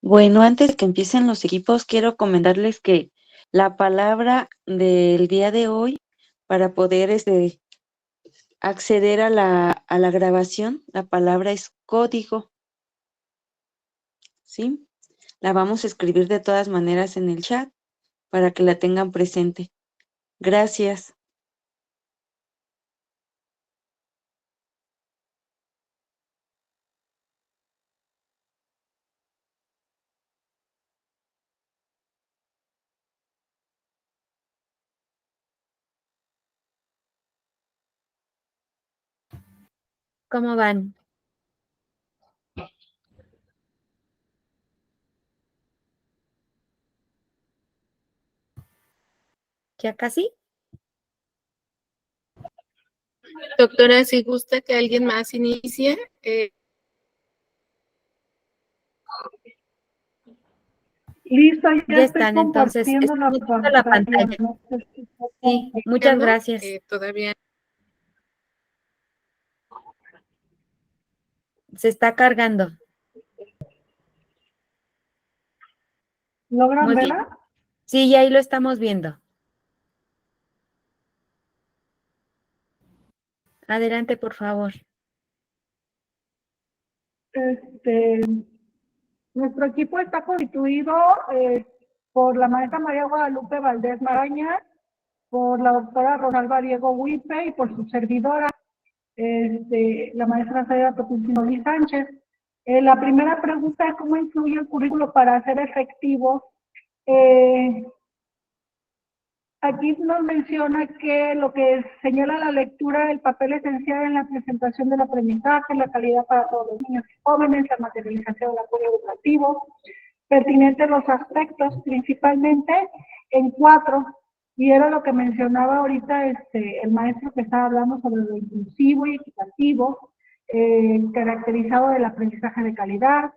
Bueno, antes de que empiecen los equipos, quiero comentarles que la palabra del día de hoy, para poder acceder a la grabación, la palabra es código, ¿sí? La vamos a escribir de todas maneras en el chat para que la tengan presente. Gracias. ¿Cómo van? ¿Ya casi? Doctora, si gusta que alguien más inicie. Listo, ya Ya estoy están, entonces, compartiendo la estamos viendo la pantalla. pantalla. No sé si está Sí, bien. muchas gracias. Todavía. Se está cargando. ¿Logran Muy bien. verla? Sí, ahí lo estamos viendo. Adelante, por favor. Nuestro equipo está constituido por la maestra María Guadalupe Valdés Maraña, por la doctora Rosalba Diego Huipe y por su servidora, la maestra Cera Tocuncino Sánchez. La primera pregunta es cómo influye el currículo para ser efectivo. Aquí nos menciona que lo que señala la lectura, el papel esencial en la presentación del aprendizaje, la calidad para todos los niños y jóvenes, la materialización del apoyo educativo, pertinentes los aspectos, principalmente en 4, y era lo que mencionaba ahorita el maestro que estaba hablando sobre lo inclusivo y equitativo, caracterizado del aprendizaje de calidad,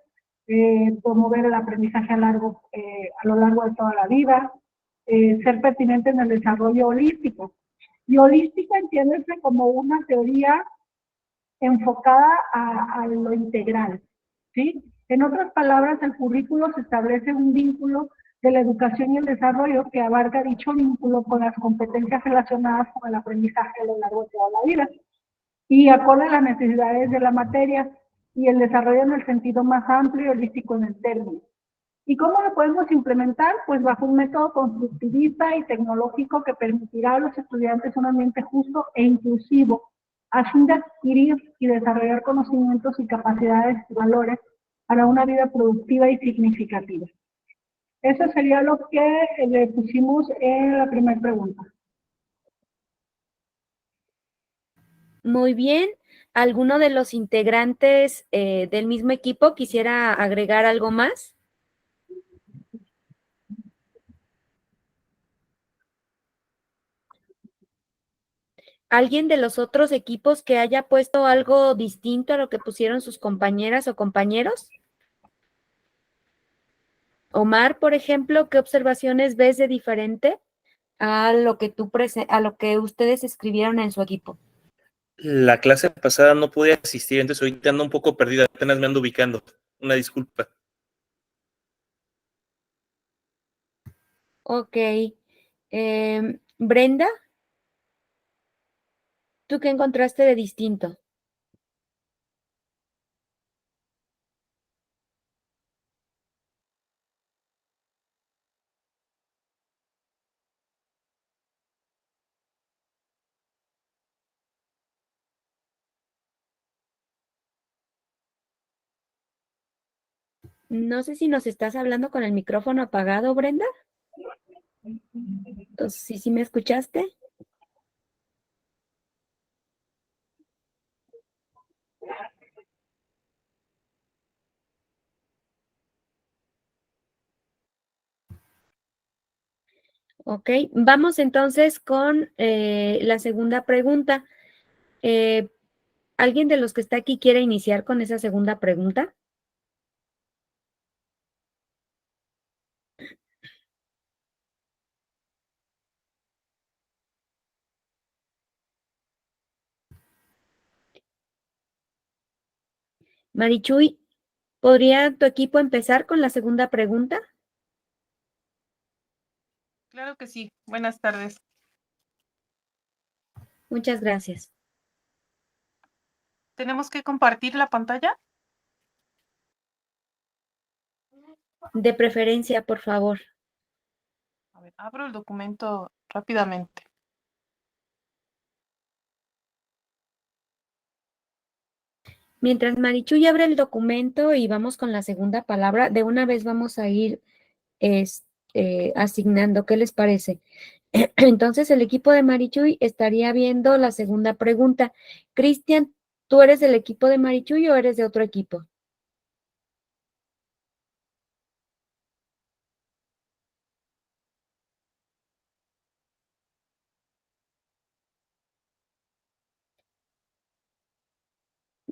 promover el aprendizaje a lo largo de toda la vida, ser pertinente en el desarrollo holístico. Y holístico entiéndese como una teoría enfocada a lo integral, ¿sí? En otras palabras, el currículo se establece un vínculo de la educación y el desarrollo que abarca dicho vínculo con las competencias relacionadas con el aprendizaje a lo largo de toda la vida y acorde a las necesidades de la materia y el desarrollo en el sentido más amplio y holístico en el término. ¿Y cómo lo podemos implementar? Pues bajo un método constructivista y tecnológico que permitirá a los estudiantes un ambiente justo e inclusivo, a fin de adquirir y desarrollar conocimientos y capacidades y valores para una vida productiva y significativa. Eso sería lo que le pusimos en la primera pregunta. Muy bien. ¿Alguno de los integrantes del mismo equipo quisiera agregar algo más? ¿Alguien de los otros equipos que haya puesto algo distinto a lo que pusieron sus compañeras o compañeros? Omar, por ejemplo, ¿qué observaciones ves de diferente a lo que a lo que ustedes escribieron en su equipo? La clase pasada no pude asistir, entonces ahorita ando un poco perdida, apenas me ando ubicando. Una disculpa. Ok. Brenda, ¿tú qué encontraste de distinto? No sé si nos estás hablando con el micrófono apagado, Brenda. ¿Sí me escuchaste? Ok, vamos entonces con la segunda pregunta. ¿Alguien de los que está aquí quiere iniciar con esa segunda pregunta? Marichuy, ¿Podría tu equipo empezar con la segunda pregunta? Claro que sí. Buenas tardes. Muchas gracias. ¿Tenemos que compartir la pantalla? De preferencia, por favor. A ver, abro el documento rápidamente. Mientras Marichuy abre el documento y vamos con la segunda palabra, de una vez vamos a ir asignando. ¿Qué les parece? Entonces, el equipo de Marichuy estaría viendo la segunda pregunta. Cristian, ¿tú eres del equipo de Marichuy o eres de otro equipo?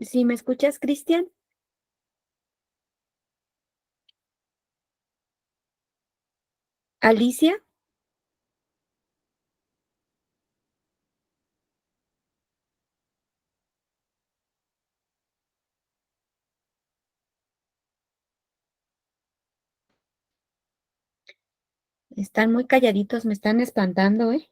¿Sí me escuchas, Cristian? ¿Alicia? Están muy calladitos, me están espantando, ¿eh?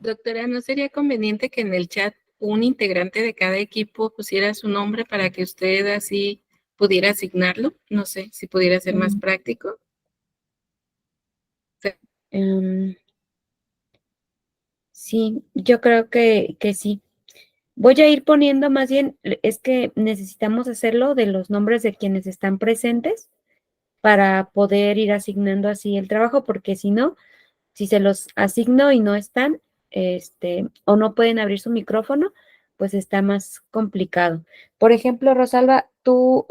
Doctora, ¿no sería conveniente que en el chat un integrante de cada equipo pusiera su nombre para que usted así pudiera asignarlo? No sé si pudiera ser más práctico. Sí, yo creo que sí. Voy a ir poniendo más bien, es que necesitamos hacerlo de los nombres de quienes están presentes para poder ir asignando así el trabajo, porque si no, si se los asigno y no están, o no pueden abrir su micrófono, pues está más complicado. Por ejemplo, Rosalba, tú,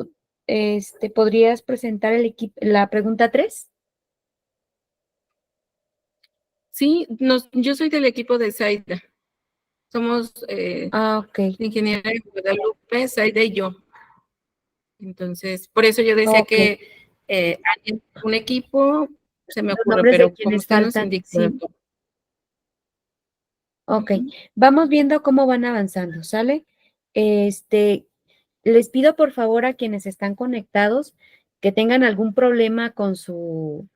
¿podrías presentar la pregunta 3? Sí, yo soy del equipo de Zaida. Somos Ok. ingeniera de Guadalupe, Zaida y yo. Entonces, por eso yo decía Ok. que un equipo se me Los ocurre, nombres de pero como quienes usted nos faltan, indica, sí. doctor. Ok, vamos viendo cómo van avanzando, ¿sale? Les pido por favor a quienes están conectados que tengan algún problema con su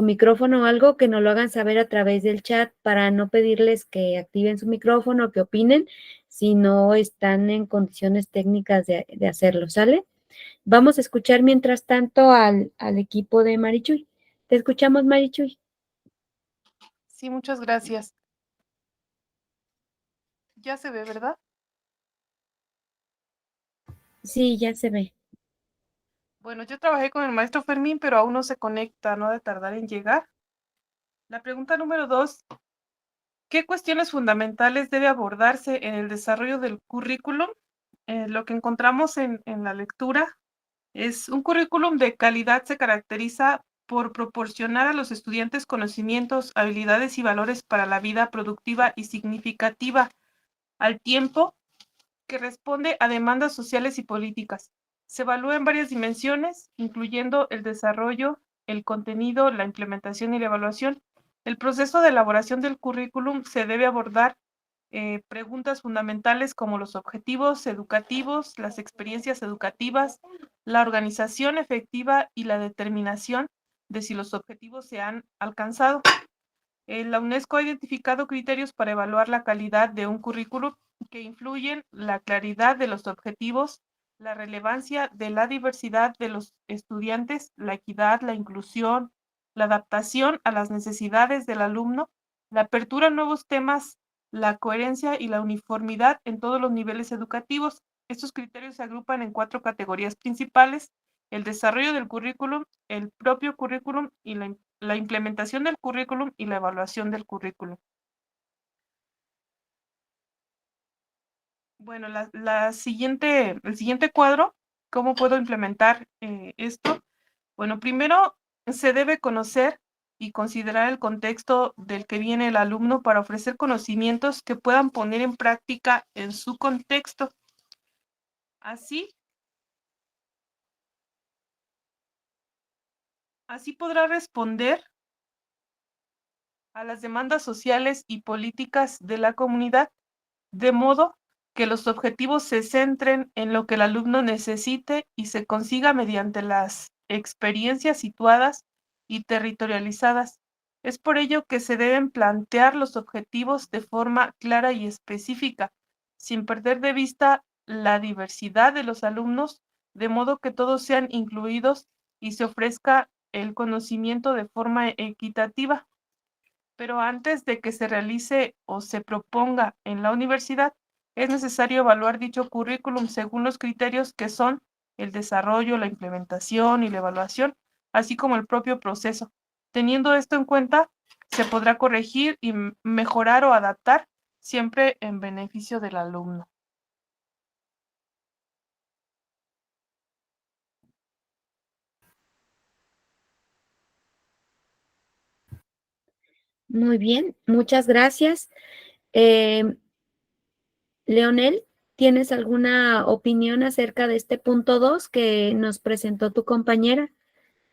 micrófono o algo, que nos lo hagan saber a través del chat para no pedirles que activen su micrófono, que opinen, si no están en condiciones técnicas de hacerlo, ¿sale? Vamos a escuchar mientras tanto al equipo de Marichuy. Te escuchamos, Marichuy. Sí, muchas gracias. Ya se ve, ¿verdad? Sí, ya se ve. Bueno, yo trabajé con el maestro Fermín, pero aún no se conecta, no ha de tardar en llegar. La pregunta número 2, ¿qué cuestiones fundamentales debe abordarse en el desarrollo del currículum? Lo que encontramos en la lectura es un currículum de calidad se caracteriza por proporcionar a los estudiantes conocimientos, habilidades y valores para la vida productiva y significativa al tiempo que responde a demandas sociales y políticas. Se evalúa en varias dimensiones, incluyendo el desarrollo, el contenido, la implementación y la evaluación. El proceso de elaboración del currículum se debe abordar preguntas fundamentales como los objetivos educativos, las experiencias educativas, la organización efectiva y la determinación de si los objetivos se han alcanzado. La UNESCO ha identificado criterios para evaluar la calidad de un currículum que influyen la claridad de los objetivos, la relevancia de la diversidad de los estudiantes, la equidad, la inclusión, la adaptación a las necesidades del alumno, la apertura a nuevos temas, la coherencia y la uniformidad en todos los niveles educativos. Estos criterios se agrupan en 4 categorías principales: el desarrollo del currículum, el propio currículum y la implementación del currículum y la evaluación del currículum. Bueno, el siguiente cuadro, ¿cómo puedo implementar esto? Bueno, primero se debe conocer y considerar el contexto del que viene el alumno para ofrecer conocimientos que puedan poner en práctica en su contexto. Así podrá responder a las demandas sociales y políticas de la comunidad, de modo que los objetivos se centren en lo que el alumno necesite y se consiga mediante las experiencias situadas y territorializadas. Es por ello que se deben plantear los objetivos de forma clara y específica, sin perder de vista la diversidad de los alumnos, de modo que todos sean incluidos y se ofrezca el conocimiento de forma equitativa. Pero antes de que se realice o se proponga en la universidad, es necesario evaluar dicho currículum según los criterios que son el desarrollo, la implementación y la evaluación, así como el propio proceso. Teniendo esto en cuenta, se podrá corregir y mejorar o adaptar siempre en beneficio del alumno. Muy bien, muchas gracias. Leonel, ¿tienes alguna opinión acerca de este punto 2 que nos presentó tu compañera?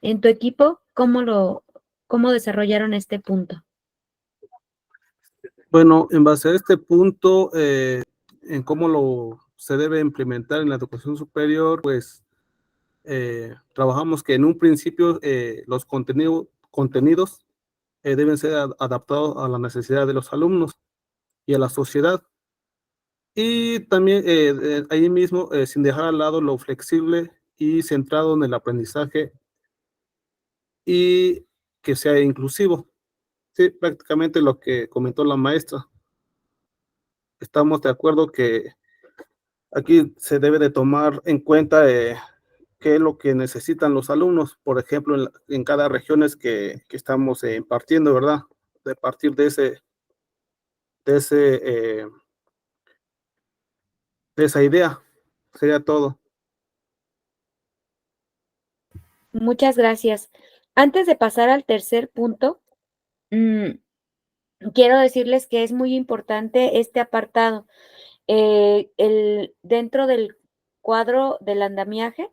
En tu equipo, cómo desarrollaron este punto? Bueno, en base a este punto, en cómo se debe implementar en la educación superior, pues trabajamos que en un principio los contenidos deben ser adaptados a la necesidad de los alumnos y a la sociedad. Y también ahí mismo, sin dejar al lado lo flexible y centrado en el aprendizaje y que sea inclusivo. Sí, prácticamente lo que comentó la maestra. Estamos de acuerdo que aquí se debe de tomar en cuenta qué es lo que necesitan los alumnos, por ejemplo, en cada región que estamos impartiendo, ¿verdad? De partir de ese, eh, de esa idea, sería todo. Muchas gracias. Antes de pasar al tercer punto, quiero decirles que es muy importante este apartado. Dentro del cuadro del andamiaje,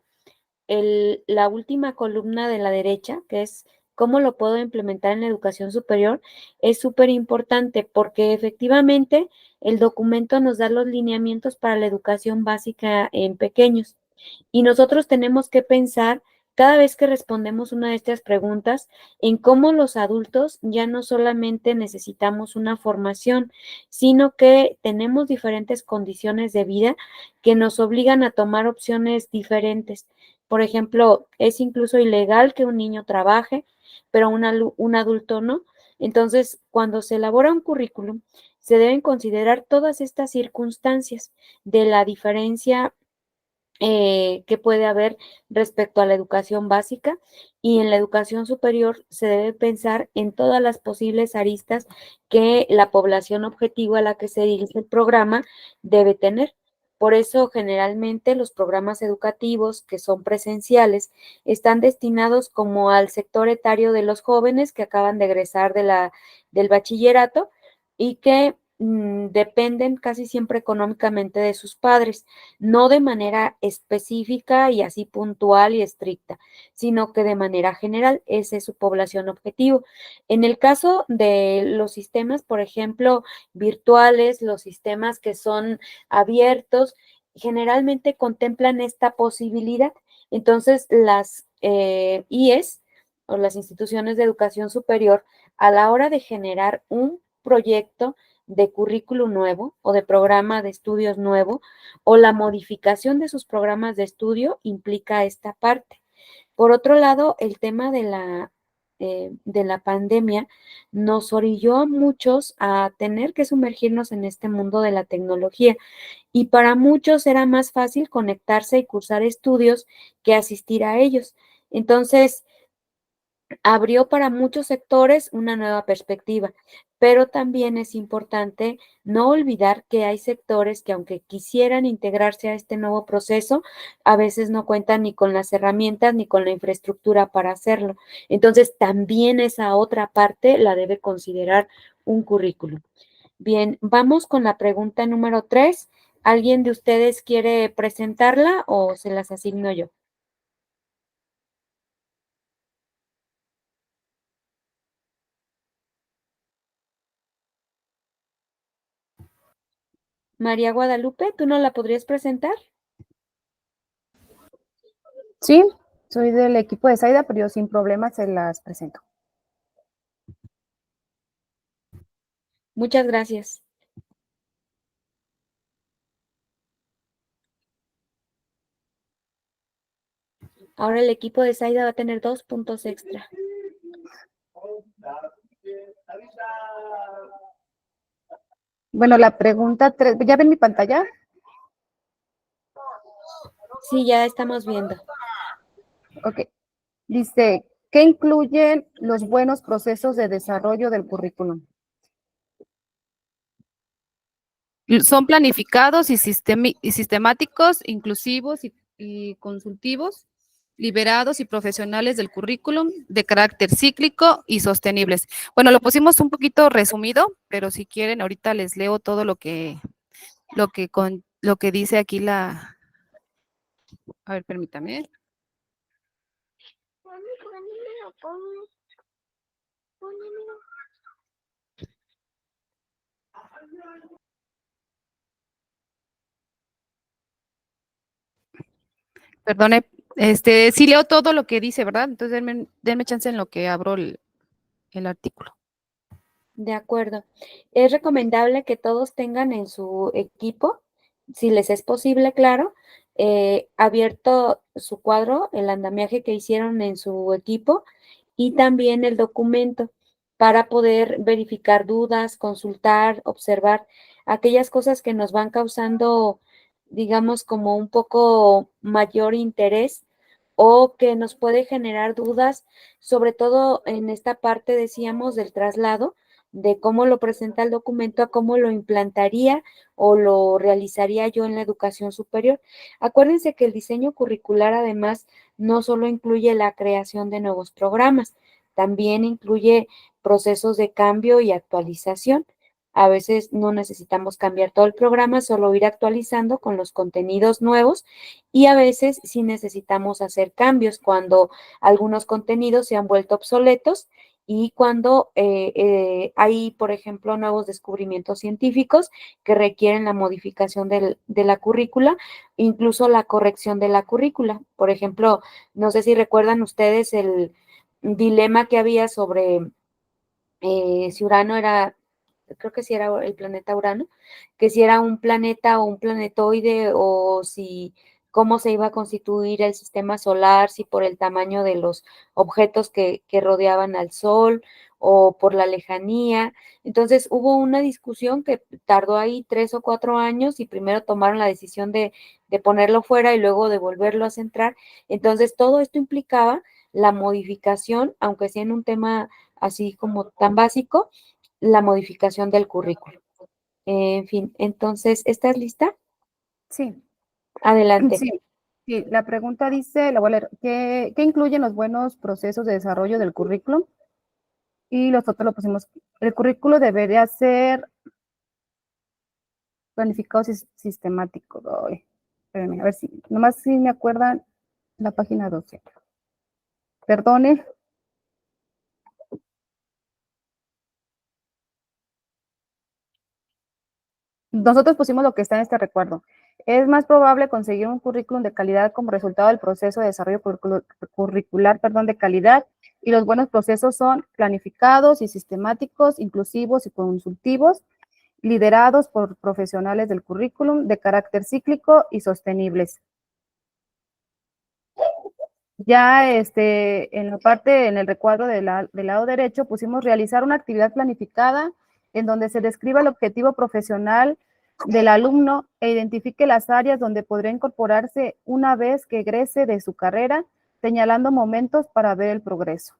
la última columna de la derecha, que es cómo lo puedo implementar en la educación superior, es súper importante porque efectivamente el documento nos da los lineamientos para la educación básica en pequeños. Y nosotros tenemos que pensar cada vez que respondemos una de estas preguntas en cómo los adultos ya no solamente necesitamos una formación, sino que tenemos diferentes condiciones de vida que nos obligan a tomar opciones diferentes. Por ejemplo, es incluso ilegal que un niño trabaje, pero un adulto no. Entonces, cuando se elabora un currículum, se deben considerar todas estas circunstancias de la diferencia que puede haber respecto a la educación básica, y en la educación superior se debe pensar en todas las posibles aristas que la población objetivo a la que se dirige el programa debe tener. Por eso, generalmente, los programas educativos que son presenciales están destinados como al sector etario de los jóvenes que acaban de egresar del bachillerato y que dependen casi siempre económicamente de sus padres, no de manera específica y así puntual y estricta, sino que de manera general, esa es su población objetivo. En el caso de los sistemas, por ejemplo, virtuales, los sistemas que son abiertos, generalmente contemplan esta posibilidad. Entonces, las IES o las instituciones de educación superior, a la hora de generar un proyecto de currículo nuevo o de programa de estudios nuevo, o la modificación de sus programas de estudio implica esta parte. Por otro lado, el tema de la pandemia nos orilló a muchos a tener que sumergirnos en este mundo de la tecnología, y para muchos era más fácil conectarse y cursar estudios que asistir a ellos. Entonces, abrió para muchos sectores una nueva perspectiva, pero también es importante no olvidar que hay sectores que, aunque quisieran integrarse a este nuevo proceso, a veces no cuentan ni con las herramientas ni con la infraestructura para hacerlo. Entonces, también esa otra parte la debe considerar un currículum. Bien, vamos con la pregunta número 3. ¿Alguien de ustedes quiere presentarla o se las asigno yo? María Guadalupe, ¿tú no la podrías presentar? Sí, soy del equipo de Saida, pero yo sin problemas se las presento. Muchas gracias. Ahora el equipo de Saida va a tener 2 puntos extra. Bueno, la pregunta 3, ¿ya ven mi pantalla? Sí, ya estamos viendo. Ok. Dice, ¿qué incluyen los buenos procesos de desarrollo del currículum? Son planificados y sistemáticos, inclusivos y consultivos, liberados y profesionales del currículum, de carácter cíclico y sostenibles. Bueno, lo pusimos un poquito resumido, pero si quieren, ahorita les leo todo lo que dice aquí la. A ver, permítame. Perdone, sí leo todo lo que dice, ¿verdad? Entonces denme chance en lo que abro el artículo. De acuerdo. Es recomendable que todos tengan en su equipo, si les es posible, claro, abierto su cuadro, el andamiaje que hicieron en su equipo y también el documento para poder verificar dudas, consultar, observar aquellas cosas que nos van causando, digamos, como un poco mayor interés o que nos puede generar dudas, sobre todo en esta parte, decíamos, del traslado de cómo lo presenta el documento a cómo lo implantaría o lo realizaría yo en la educación superior. Acuérdense que el diseño curricular además no solo incluye la creación de nuevos programas, también incluye procesos de cambio y actualización. A veces no necesitamos cambiar todo el programa, solo ir actualizando con los contenidos nuevos y a veces sí necesitamos hacer cambios cuando algunos contenidos se han vuelto obsoletos y cuando hay, por ejemplo, nuevos descubrimientos científicos que requieren la modificación de la currícula, incluso la corrección de la currícula. Por ejemplo, no sé si recuerdan ustedes el dilema que había sobre si Urano era, creo que si era el planeta Urano, que si era un planeta o un planetoide o si cómo se iba a constituir el sistema solar, si por el tamaño de los objetos que rodeaban al Sol o por la lejanía. Entonces hubo una discusión que tardó ahí 3 o 4 años y primero tomaron la decisión de ponerlo fuera y luego de volverlo a centrar. Entonces todo esto implicaba la modificación, aunque sea en un tema así como tan básico, la modificación del currículo. En fin, entonces, ¿estás lista? Sí, Adelante. sí, sí. La pregunta dice, la voy a leer, ¿qué incluyen los buenos procesos de desarrollo del currículum? Y nosotros lo pusimos, el currículo debería ser planificado sistemático. Ay, espérenme, a ver si, nomás si me acuerdan la página 12. Perdone. Nosotros pusimos lo que está en este recuerdo. Es más probable conseguir un currículum de calidad como resultado del proceso de desarrollo curricular, de calidad, y los buenos procesos son planificados y sistemáticos, inclusivos y consultivos, liderados por profesionales del currículum, de carácter cíclico y sostenibles. Ya en la parte, en el recuadro del lado derecho, pusimos realizar una actividad planificada en donde se describa el objetivo profesional del alumno e identifique las áreas donde podría incorporarse una vez que egrese de su carrera, señalando momentos para ver el progreso.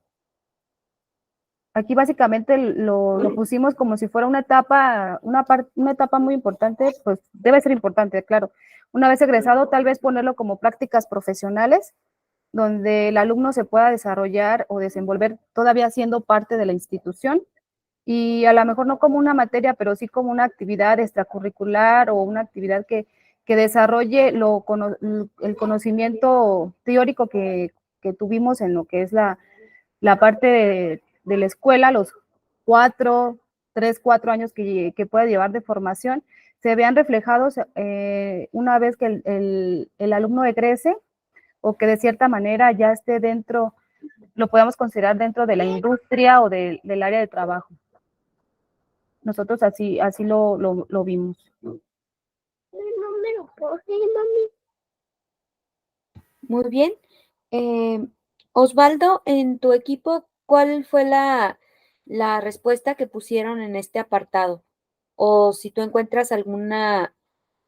Aquí básicamente lo pusimos como si fuera una etapa, una etapa muy importante, pues debe ser importante, claro. Una vez egresado, tal vez ponerlo como prácticas profesionales, donde el alumno se pueda desarrollar o desenvolver todavía siendo parte de la institución y a lo mejor no como una materia, pero sí como una actividad extracurricular o una actividad que desarrolle el conocimiento teórico que tuvimos en lo que es la parte de la escuela, los 3, 4 años que puede llevar de formación, se vean reflejados una vez que el alumno egrese o que de cierta manera ya esté dentro, lo podamos considerar dentro de la industria o del área de trabajo. Nosotros así lo vimos. Muy bien. Osvaldo, en tu equipo, ¿cuál fue la respuesta que pusieron en este apartado? O si tú encuentras alguna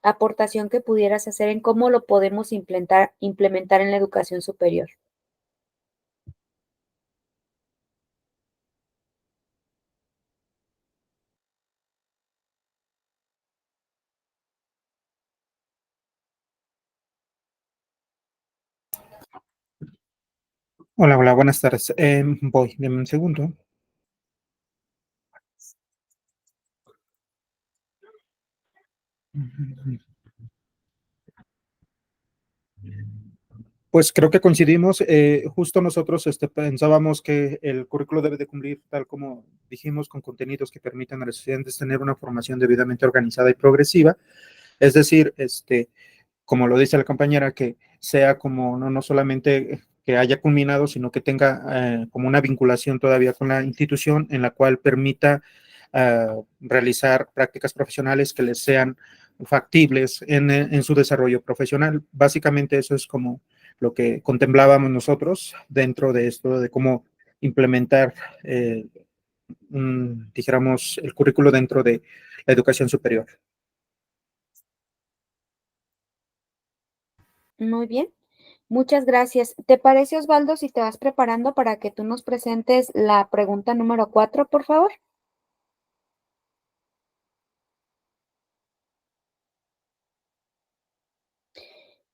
aportación que pudieras hacer en cómo lo podemos implementar en la educación superior. Hola, hola, buenas tardes. Voy, denme un segundo. Pues creo que coincidimos. Justo nosotros pensábamos que el currículo debe de cumplir, tal como dijimos, con contenidos que permitan a los estudiantes tener una formación debidamente organizada y progresiva. Es decir, como lo dice la compañera, que sea como no solamente que haya culminado, sino que tenga como una vinculación todavía con la institución en la cual permita realizar prácticas profesionales que les sean factibles en su desarrollo profesional. Básicamente eso es como lo que contemplábamos nosotros dentro de esto, de cómo implementar, dijéramos, el currículo dentro de la educación superior. Muy bien. Muchas gracias. ¿Te parece, Osvaldo, si te vas preparando para que tú nos presentes la pregunta número 4, por favor?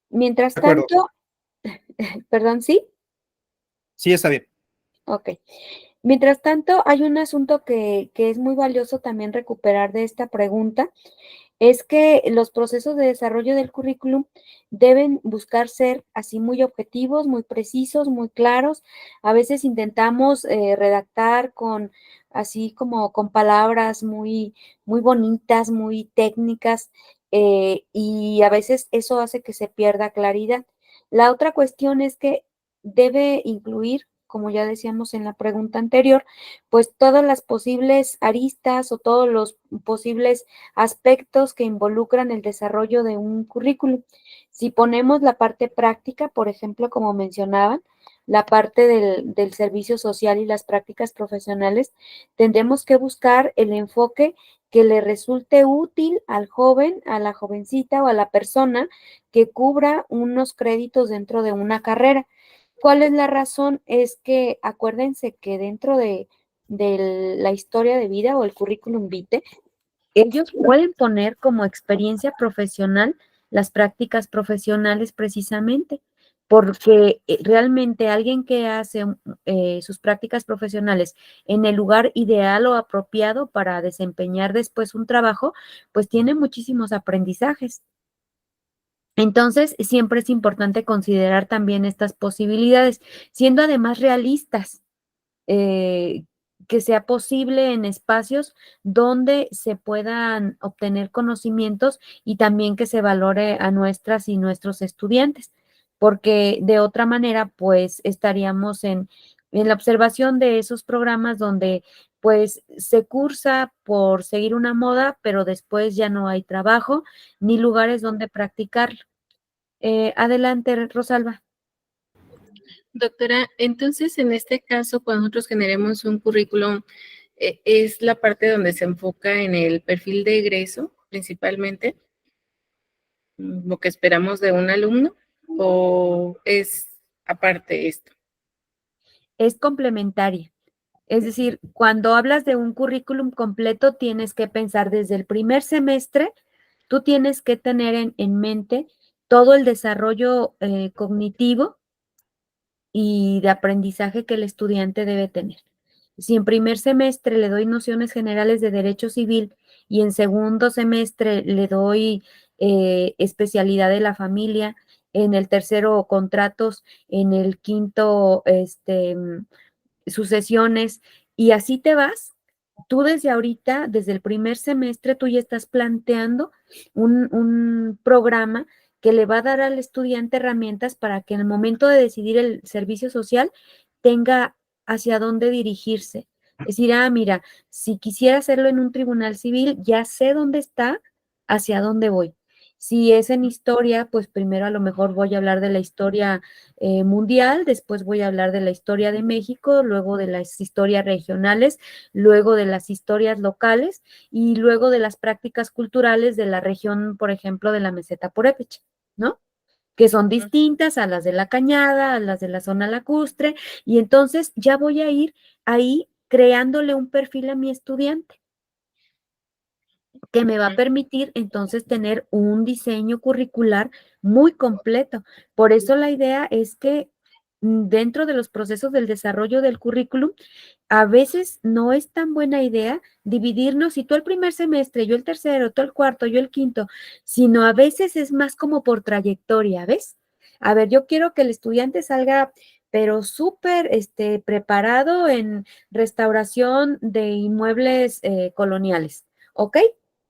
Mientras De acuerdo. tanto, perdón, ¿sí? Sí, está bien. Ok. Mientras tanto, hay un asunto que es muy valioso también recuperar de esta pregunta, es que los procesos de desarrollo del currículum deben buscar ser así muy objetivos, muy precisos, muy claros. A veces intentamos redactar con así como con palabras muy bonitas, muy técnicas, y a veces eso hace que se pierda claridad. La otra cuestión es que debe incluir, como ya decíamos en la pregunta anterior, pues todas las posibles aristas o todos los posibles aspectos que involucran el desarrollo de un currículum. Si ponemos la parte práctica, por ejemplo, como mencionaban, la parte del servicio social y las prácticas profesionales, tendremos que buscar el enfoque que le resulte útil al joven, a la jovencita o a la persona que cubra unos créditos dentro de una carrera. ¿Cuál es la razón? Es que acuérdense que dentro de la historia de vida o el currículum vitae, ellos pueden poner como experiencia profesional las prácticas profesionales precisamente, porque realmente alguien que hace sus prácticas profesionales en el lugar ideal o apropiado para desempeñar después un trabajo, pues tiene muchísimos aprendizajes. Entonces, siempre es importante considerar también estas posibilidades, siendo además realistas, que sea posible en espacios donde se puedan obtener conocimientos y también que se valore a nuestras y nuestros estudiantes, porque de otra manera, pues estaríamos en la observación de esos programas donde pues se cursa por seguir una moda, pero después ya no hay trabajo ni lugares donde practicarlo. Adelante, Rosalba. Doctora, entonces en este caso, cuando nosotros generemos un currículum, ¿es la parte donde se enfoca en el perfil de egreso principalmente, lo que esperamos de un alumno, o es aparte esto? Es complementaria. Es decir, cuando hablas de un currículum completo, tienes que pensar desde el primer semestre, tú tienes que tener en mente todo el desarrollo cognitivo y de aprendizaje que el estudiante debe tener. Si en primer semestre le doy nociones generales de derecho civil y en segundo semestre le doy especialidad de la familia, en el tercero contratos, en el quinto sucesiones, y así te vas, tú desde ahorita, desde el primer semestre, tú ya estás planteando un programa que le va a dar al estudiante herramientas para que en el momento de decidir el servicio social tenga hacia dónde dirigirse. Es decir, mira, si quisiera hacerlo en un tribunal civil, ya sé dónde está, hacia dónde voy. Si es en historia, pues primero a lo mejor voy a hablar de la historia mundial, después voy a hablar de la historia de México, luego de las historias regionales, luego de las historias locales y luego de las prácticas culturales de la región, por ejemplo, de la meseta purépecha, ¿no? Que son distintas a las de la Cañada, a las de la zona lacustre, y entonces ya voy a ir ahí creándole un perfil a mi estudiante que me va a permitir entonces tener un diseño curricular muy completo. Por eso la idea es que dentro de los procesos del desarrollo del currículum, a veces no es tan buena idea dividirnos, si tú el primer semestre, yo el tercero, tú el cuarto, yo el quinto, sino a veces es más como por trayectoria, ¿ves? A ver, yo quiero que el estudiante salga, pero súper preparado en restauración de inmuebles coloniales, ¿ok?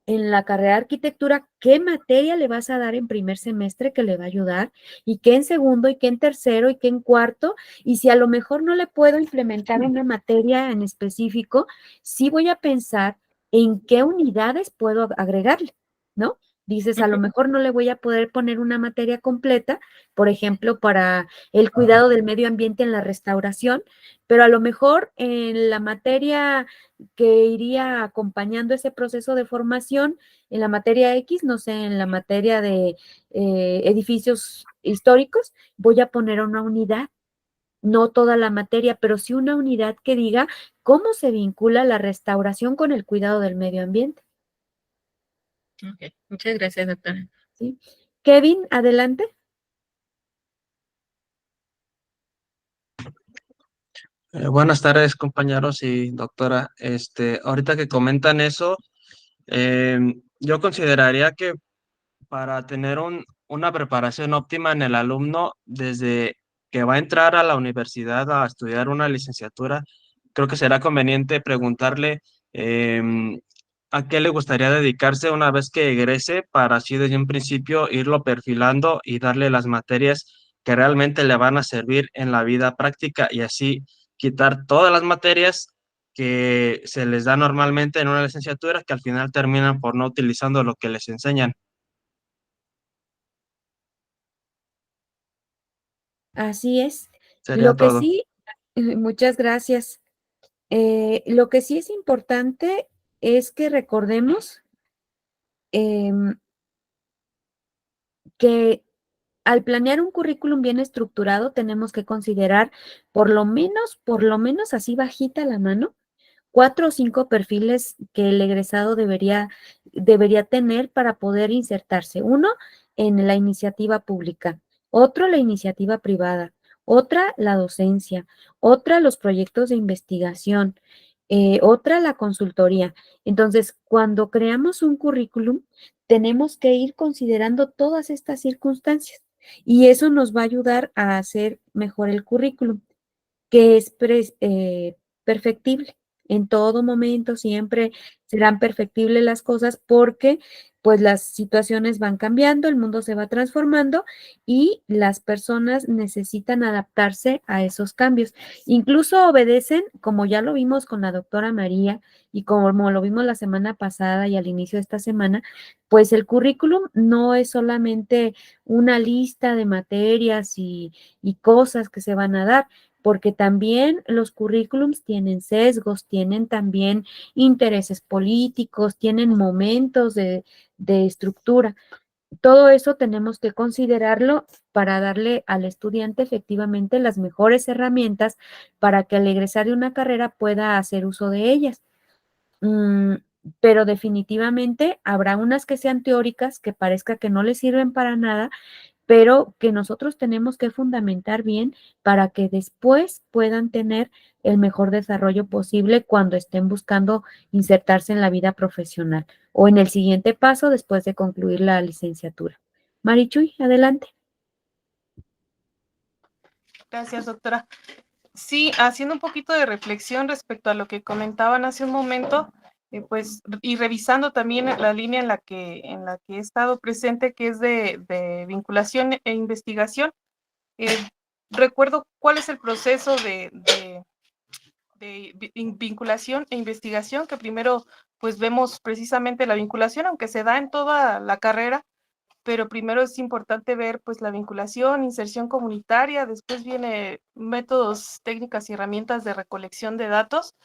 En la carrera de arquitectura, ¿qué materia le vas a dar en primer semestre que le va a ayudar? ¿Y qué en segundo? ¿Y qué en tercero? ¿Y qué en cuarto? Y si a lo mejor no le puedo implementar una materia en específico, sí voy a pensar en qué unidades puedo agregarle, ¿no? Dices, a lo mejor no le voy a poder poner una materia completa, por ejemplo, para el cuidado del medio ambiente en la restauración, pero a lo mejor en la materia que iría acompañando ese proceso de formación, en la materia X, no sé, en la materia de edificios históricos, voy a poner una unidad, no toda la materia, pero sí una unidad que diga cómo se vincula la restauración con el cuidado del medio ambiente. Ok, muchas gracias, doctora. ¿Sí? Kevin, adelante. Buenas tardes, compañeros y doctora. Ahorita que comentan eso, yo consideraría que para tener una preparación óptima en el alumno desde que va a entrar a la universidad a estudiar una licenciatura, creo que será conveniente preguntarle a qué le gustaría dedicarse una vez que egrese para así desde un principio irlo perfilando y darle las materias que realmente le van a servir en la vida práctica y así quitar todas las materias que se les da normalmente en una licenciatura que al final terminan por no utilizando lo que les enseñan. Así es. Sería Lo que todo. sí, muchas gracias. Lo que sí es importante es que recordemos em, que al planear un currículum bien estructurado tenemos que considerar por lo menos así bajita la mano, 4 o 5 perfiles que el egresado debería tener para poder insertarse. Uno, en la iniciativa pública, otro, la iniciativa privada, otra, la docencia, otra, los proyectos de investigación, otra, la consultoría. Entonces, cuando creamos un currículum, tenemos que ir considerando todas estas circunstancias y eso nos va a ayudar a hacer mejor el currículum que es perfectible. En todo momento siempre serán perfectibles las cosas porque pues las situaciones van cambiando, el mundo se va transformando y las personas necesitan adaptarse a esos cambios. Incluso obedecen, como ya lo vimos con la doctora María y como lo vimos la semana pasada y al inicio de esta semana, pues el currículum no es solamente una lista de materias y cosas que se van a dar, porque también los currículums tienen sesgos, tienen también intereses políticos, tienen momentos de estructura. Todo eso tenemos que considerarlo para darle al estudiante efectivamente las mejores herramientas para que al egresar de una carrera pueda hacer uso de ellas. Pero definitivamente habrá unas que sean teóricas, que parezca que no les sirven para nada, pero que nosotros tenemos que fundamentar bien para que después puedan tener el mejor desarrollo posible cuando estén buscando insertarse en la vida profesional o en el siguiente paso después de concluir la licenciatura. Marichuy, adelante. Gracias, doctora. Sí, haciendo un poquito de reflexión respecto a lo que comentaban hace un momento, pues, y revisando también la línea en la que he estado presente, que es de vinculación e investigación. Recuerdo cuál es el proceso de vinculación e investigación, que primero pues vemos precisamente la vinculación, aunque se da en toda la carrera, pero primero es importante ver pues la vinculación, inserción comunitaria, después viene métodos, técnicas y herramientas de recolección de datos,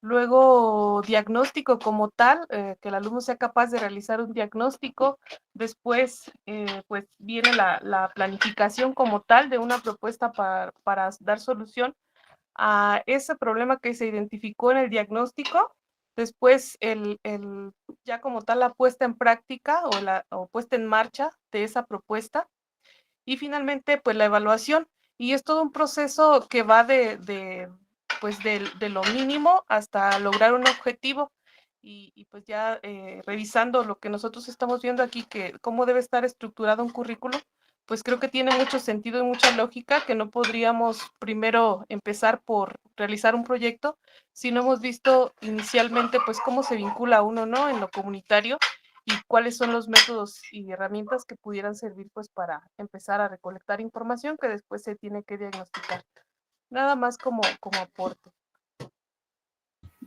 luego diagnóstico como tal, que el alumno sea capaz de realizar un diagnóstico, después pues viene la planificación como tal de una propuesta para dar solución a ese problema que se identificó en el diagnóstico, después ya como tal la puesta en práctica o puesta en marcha de esa propuesta y finalmente pues la evaluación. Y es todo un proceso que va pues de lo mínimo hasta lograr un objetivo. Y pues ya revisando lo que nosotros estamos viendo aquí, que cómo debe estar estructurado un currículo, pues creo que tiene mucho sentido y mucha lógica que no podríamos primero empezar por realizar un proyecto si no hemos visto inicialmente pues cómo se vincula uno, ¿no? En lo comunitario y cuáles son los métodos y herramientas que pudieran servir pues para empezar a recolectar información que después se tiene que diagnosticar. Nada más como aporte.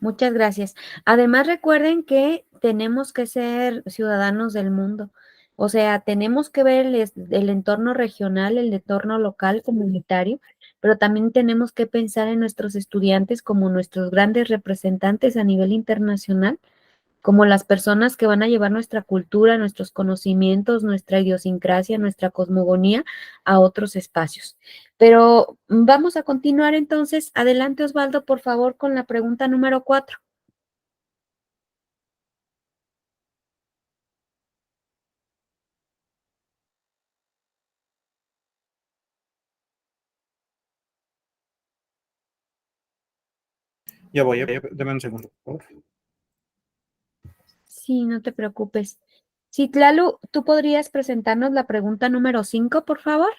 Muchas gracias. Además, recuerden que tenemos que ser ciudadanos del mundo. O sea, tenemos que ver el entorno regional, el entorno local, comunitario, pero también tenemos que pensar en nuestros estudiantes como nuestros grandes representantes a nivel internacional, como las personas que van a llevar nuestra cultura, nuestros conocimientos, nuestra idiosincrasia, nuestra cosmogonía a otros espacios. Pero vamos a continuar entonces. Adelante, Osvaldo, por favor, con la pregunta número 4. Ya voy, dame un segundo, por favor. Sí, no te preocupes. Citlalu, ¿tú podrías presentarnos la pregunta número 5, por favor?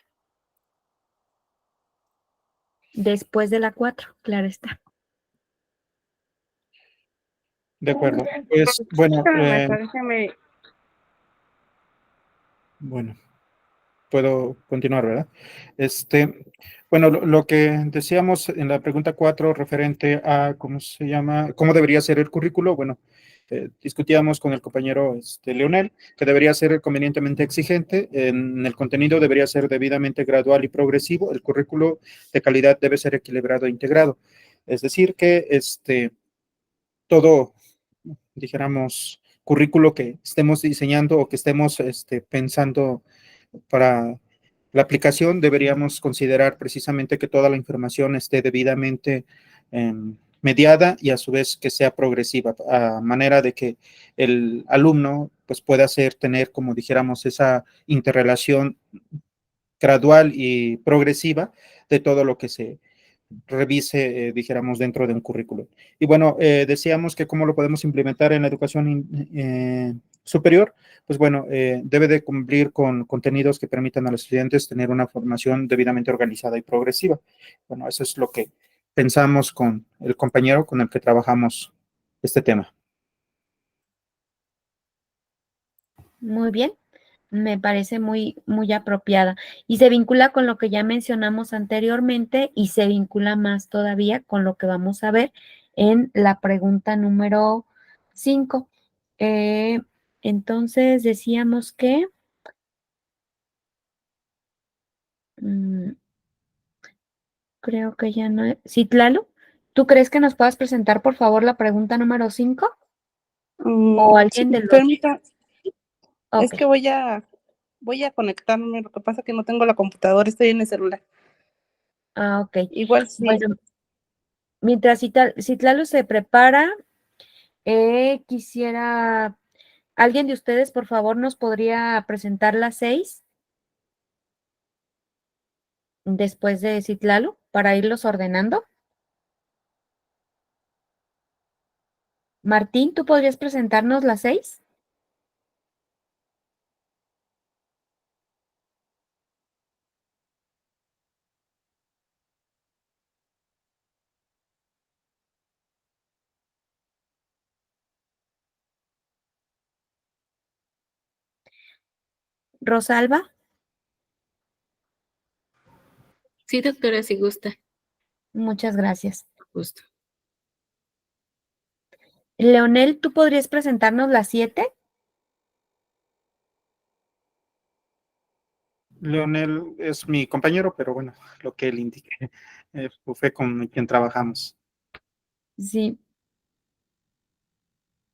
Después de la 4, claro está. De acuerdo. Pues bueno, bueno, puedo continuar, ¿verdad? Bueno, lo que decíamos en la pregunta 4 referente a, ¿cómo se llama? ¿Cómo debería ser el currículo? Bueno, discutíamos con el compañero Leonel que debería ser convenientemente exigente, en el contenido debería ser debidamente gradual y progresivo, el currículo de calidad debe ser equilibrado e integrado. Es decir, que todo, dijéramos, currículo que estemos diseñando o que estemos pensando para la aplicación, deberíamos considerar precisamente que toda la información esté debidamente mediada y a su vez que sea progresiva, a manera de que el alumno pues pueda tener, como dijéramos, esa interrelación gradual y progresiva de todo lo que se revise, dijéramos, dentro de un currículo. Y bueno, decíamos que cómo lo podemos implementar en la educación superior, pues bueno, debe de cumplir con contenidos que permitan a los estudiantes tener una formación debidamente organizada y progresiva. Bueno, eso es lo que pensamos con el compañero con el que trabajamos este tema. Muy bien, me parece muy apropiada. Y se vincula con lo que ya mencionamos anteriormente y se vincula más todavía con lo que vamos a ver en la pregunta número 5. Entonces decíamos que creo que ya no es. Citlalo, ¿tú crees que nos puedas presentar, por favor, la pregunta número 5? ¿O Sí, alguien de los... permita, es Ok. que voy a conectarme, lo que pasa es que no tengo la computadora, estoy en el celular. Ah, ok. Igual sí. Bueno, mientras Citlalo se prepara, quisiera... ¿Alguien de ustedes, por favor, nos podría presentar las 6 después de Citlalo para irlos ordenando? Martín, ¿tú podrías presentarnos las 6? Rosalba. Sí, doctora, si gusta. Muchas gracias. Justo. Leonel, ¿tú podrías presentarnos la 7? Leonel es mi compañero, pero bueno, lo que él indique, fue con quien trabajamos. Sí.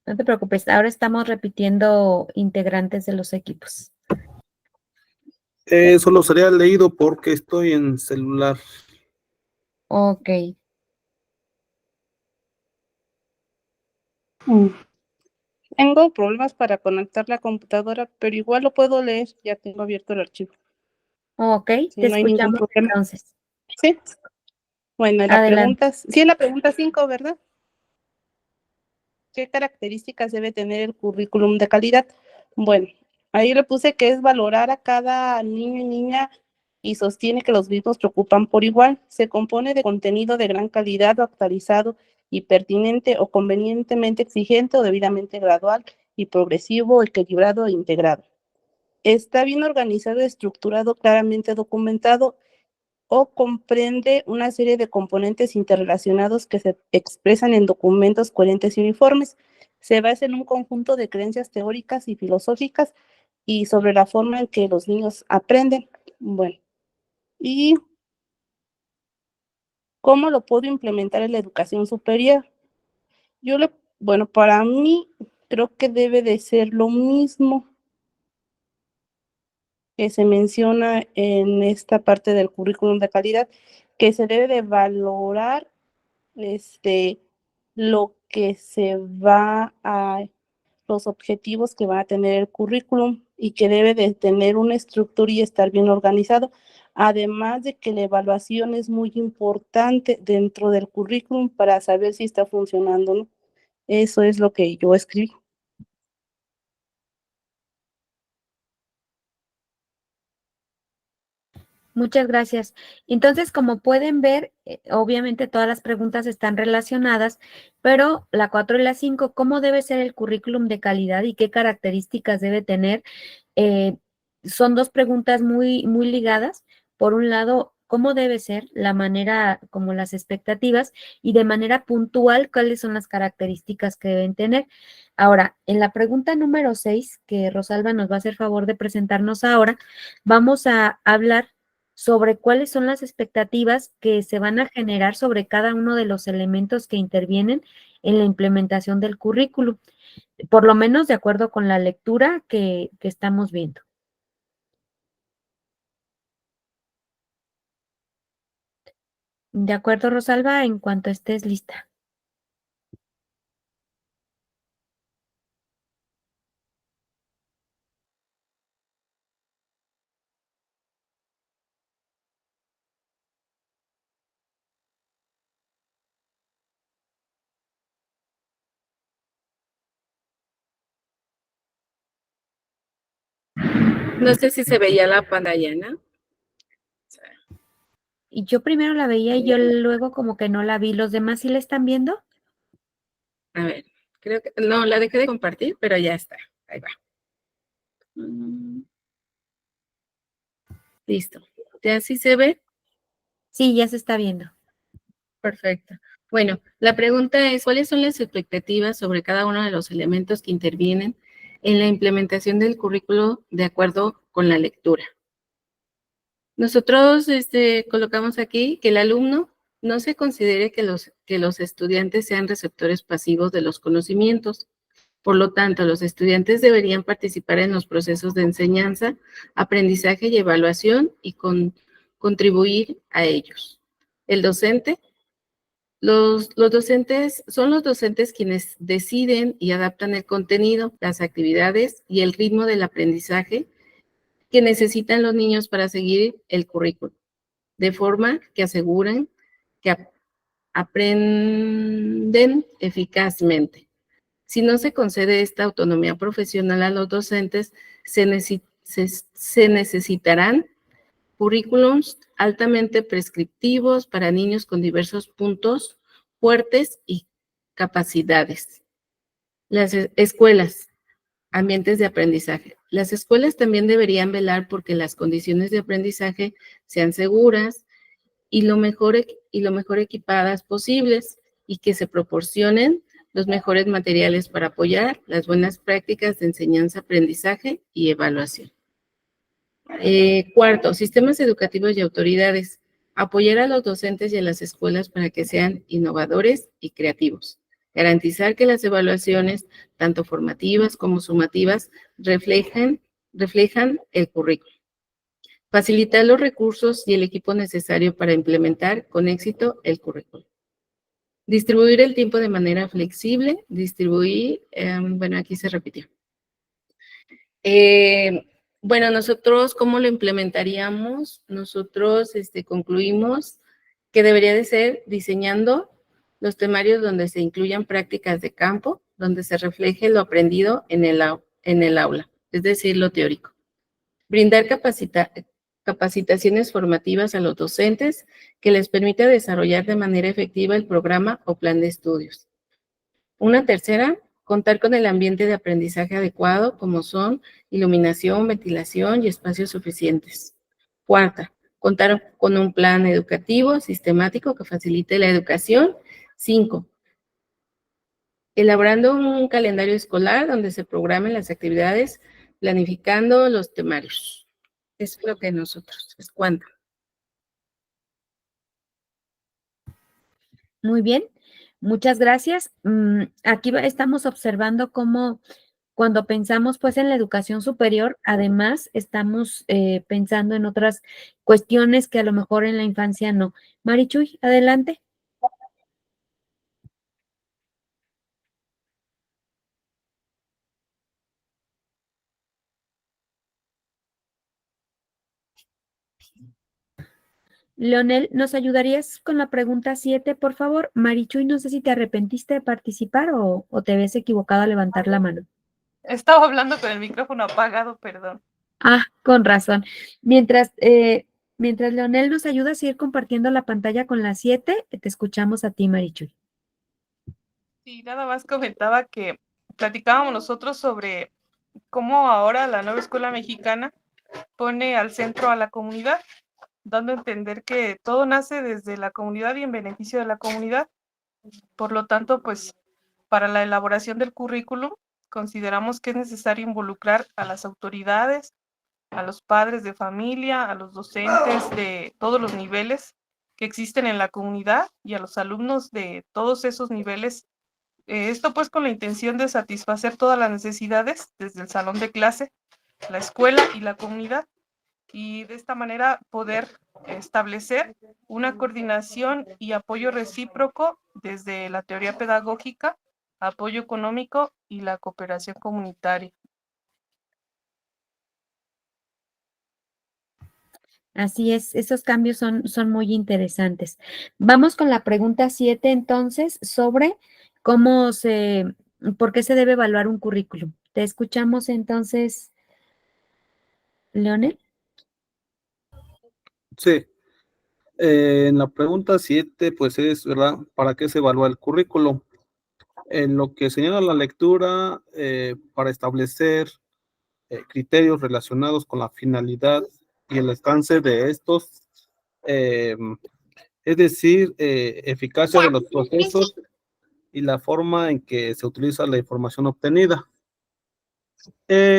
No te preocupes, ahora estamos repitiendo integrantes de los equipos. Solo sería leído porque estoy en celular. Ok. Tengo problemas para conectar la computadora, pero igual lo puedo leer, ya tengo abierto el archivo. Ok, Sí, te no hay ningún escuchamos problema. entonces. Sí. Bueno, la Adelante. pregunta, sí, es la pregunta 5, ¿verdad? ¿Qué características debe tener el currículum de calidad? Bueno, ahí le puse que es valorar a cada niño y niña y sostiene que los mismos preocupan por igual. Se compone de contenido de gran calidad o actualizado y pertinente o convenientemente exigente o debidamente gradual y progresivo, equilibrado e integrado. Está bien organizado, estructurado, claramente documentado o comprende una serie de componentes interrelacionados que se expresan en documentos coherentes y uniformes. Se basa en un conjunto de creencias teóricas y filosóficas y sobre la forma en que los niños aprenden. Bueno, ¿y cómo lo puedo implementar en la educación superior? Bueno, para mí creo que debe de ser lo mismo que se menciona en esta parte del currículum de calidad, que se debe de valorar lo que se va a, los objetivos que va a tener el currículum y que debe de tener una estructura y estar bien organizado. Además de que la evaluación es muy importante dentro del currículum para saber si está funcionando, ¿no? Eso es lo que yo escribí. Muchas gracias. Entonces, como pueden ver, obviamente todas las preguntas están relacionadas, pero la 4 y la 5, ¿cómo debe ser el currículum de calidad y qué características debe tener? Son dos preguntas muy, muy ligadas. Por un lado, ¿cómo debe ser la manera, como las expectativas, y de manera puntual, cuáles son las características que deben tener? Ahora, en la pregunta número 6, que Rosalba nos va a hacer favor de presentarnos ahora, vamos a hablar sobre cuáles son las expectativas que se van a generar sobre cada uno de los elementos que intervienen en la implementación del currículum, por lo menos de acuerdo con la lectura que estamos viendo. De acuerdo, Rosalba, en cuanto estés lista. No sé si se veía la pantalla, ¿no? Y yo primero la veía y yo luego como que no la vi. ¿Los demás sí la están viendo? A ver, creo que no, la dejé de compartir, pero ya está. Ahí va. Listo. ¿Ya sí se ve? Sí, ya se está viendo. Perfecto. Bueno, la pregunta es, ¿cuáles son las expectativas sobre cada uno de los elementos que intervienen en la implementación del currículo de acuerdo con la lectura? Nosotros colocamos aquí que el alumno no se considere que los estudiantes sean receptores pasivos de los conocimientos. Por lo tanto, los estudiantes deberían participar en los procesos de enseñanza, aprendizaje y evaluación y contribuir a ellos. El docente, los docentes son los docentes quienes deciden y adaptan el contenido, las actividades y el ritmo del aprendizaje que necesitan los niños para seguir el currículo, de forma que aseguren que aprenden eficazmente. Si no se concede esta autonomía profesional a los docentes, se necesitarán currículums altamente prescriptivos para niños con diversos puntos fuertes y capacidades. Las escuelas Ambientes de aprendizaje. Las escuelas también deberían velar porque las condiciones de aprendizaje sean seguras y lo mejor equipadas posibles y que se proporcionen los mejores materiales para apoyar las buenas prácticas de enseñanza, aprendizaje y evaluación. Cuarto, sistemas educativos y autoridades. Apoyar a los docentes y a las escuelas para que sean innovadores y creativos. Garantizar que las evaluaciones, tanto formativas como sumativas, reflejan el currículo. Facilitar los recursos y el equipo necesario para implementar con éxito el currículo. Distribuir el tiempo de manera flexible. Bueno, aquí se repitió. Bueno, nosotros, ¿cómo lo implementaríamos? Nosotros concluimos que debería de ser diseñando los temarios donde se incluyan prácticas de campo, donde se refleje lo aprendido en el aula, es decir, lo teórico. Brindar capacitaciones formativas a los docentes que les permita desarrollar de manera efectiva el programa o plan de estudios. Una tercera, contar con el ambiente de aprendizaje adecuado, como son iluminación, ventilación y espacios suficientes. Cuarta, contar con un plan educativo sistemático que facilite la educación. 5, elaborando un calendario escolar donde se programen las actividades, planificando los temarios. Eso es lo que nosotros, es cuánto. Muy bien, muchas gracias. Aquí estamos observando cómo cuando pensamos pues en la educación superior, además estamos pensando en otras cuestiones que a lo mejor en la infancia no. Marichuy, adelante. Leonel, ¿nos ayudarías con la pregunta 7, por favor? Marichuy, no sé si te arrepentiste de participar o te ves equivocado a levantar la mano. Estaba hablando con el micrófono apagado, perdón. Ah, con razón. Mientras Leonel nos ayuda a seguir compartiendo la pantalla con la 7, te escuchamos a ti, Marichuy. Sí, nada más comentaba que platicábamos nosotros sobre cómo ahora la nueva escuela mexicana pone al centro a la comunidad, dando a entender que todo nace desde la comunidad y en beneficio de la comunidad. Por lo tanto, pues, para la elaboración del currículum, consideramos que es necesario involucrar a las autoridades, a los padres de familia, a los docentes de todos los niveles que existen en la comunidad y a los alumnos de todos esos niveles. Esto pues con la intención de satisfacer todas las necesidades desde el salón de clase, la escuela y la comunidad, y de esta manera poder establecer una coordinación y apoyo recíproco desde la teoría pedagógica, apoyo económico y la cooperación comunitaria. Así es, esos cambios son muy interesantes. Vamos con la pregunta 7 entonces sobre por qué se debe evaluar un currículum. Te escuchamos entonces, Leonel. Sí. En la pregunta 7, pues es, ¿verdad? ¿Para qué se evalúa el currículo? En lo que señala la lectura, para establecer criterios relacionados con la finalidad y el alcance de estos, es decir, eficacia de los procesos y la forma en que se utiliza la información obtenida.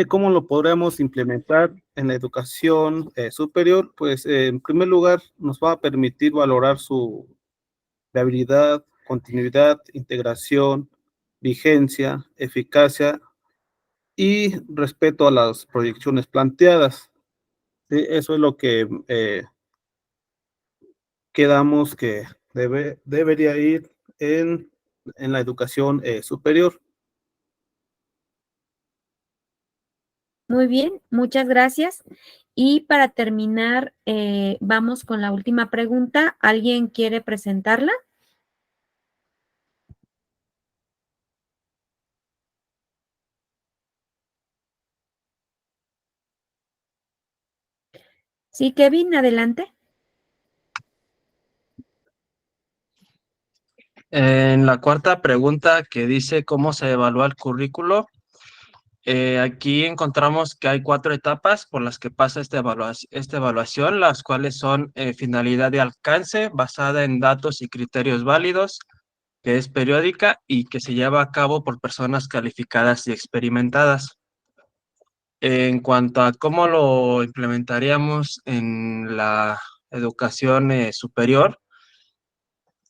¿Cómo lo podremos implementar en la educación superior? Pues en primer lugar nos va a permitir valorar su viabilidad, continuidad, integración, vigencia, eficacia y respeto a las proyecciones planteadas. Sí, eso es lo que quedamos que debería ir en la educación superior. Muy bien, muchas gracias. Y para terminar, vamos con la última pregunta. ¿Alguien quiere presentarla? Sí, Kevin, adelante. En la cuarta pregunta que dice cómo se evalúa el currículo, Aquí encontramos que hay 4 etapas por las que pasa esta evaluación, las cuales son finalidad de alcance, basada en datos y criterios válidos, que es periódica y que se lleva a cabo por personas calificadas y experimentadas. En cuanto a cómo lo implementaríamos en la educación superior,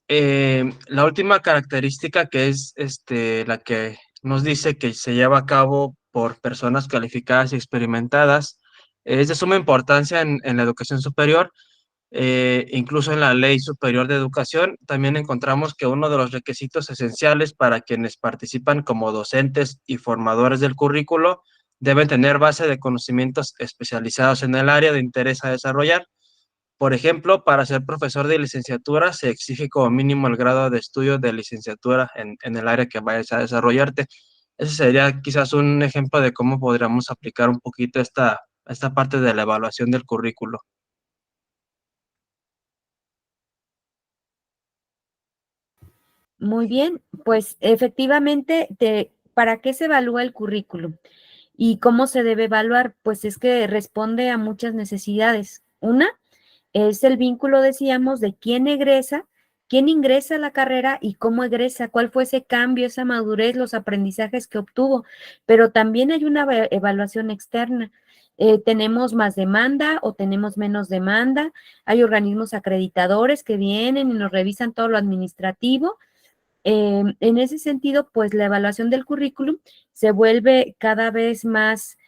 la última característica, que es la que nos dice que se lleva a cabo por personas calificadas y experimentadas, es de suma importancia en la educación superior. Incluso en la Ley Superior de Educación también encontramos que uno de los requisitos esenciales para quienes participan como docentes y formadores del currículo deben tener base de conocimientos especializados en el área de interés a desarrollar. Por ejemplo, para ser profesor de licenciatura se exige como mínimo el grado de estudio de licenciatura en el área que vayas a desarrollarte. Ese sería quizás un ejemplo de cómo podríamos aplicar un poquito esta parte de la evaluación del currículo. Muy bien, pues efectivamente, ¿para qué se evalúa el currículum? ¿Y cómo se debe evaluar? Pues es que responde a muchas necesidades. Una es el vínculo, decíamos, de quién ingresa a la carrera y cómo egresa, cuál fue ese cambio, esa madurez, los aprendizajes que obtuvo. Pero también hay una evaluación externa. ¿Tenemos más demanda o tenemos menos demanda? Hay organismos acreditadores que vienen y nos revisan todo lo administrativo. En ese sentido, pues la evaluación del currículum se vuelve cada vez más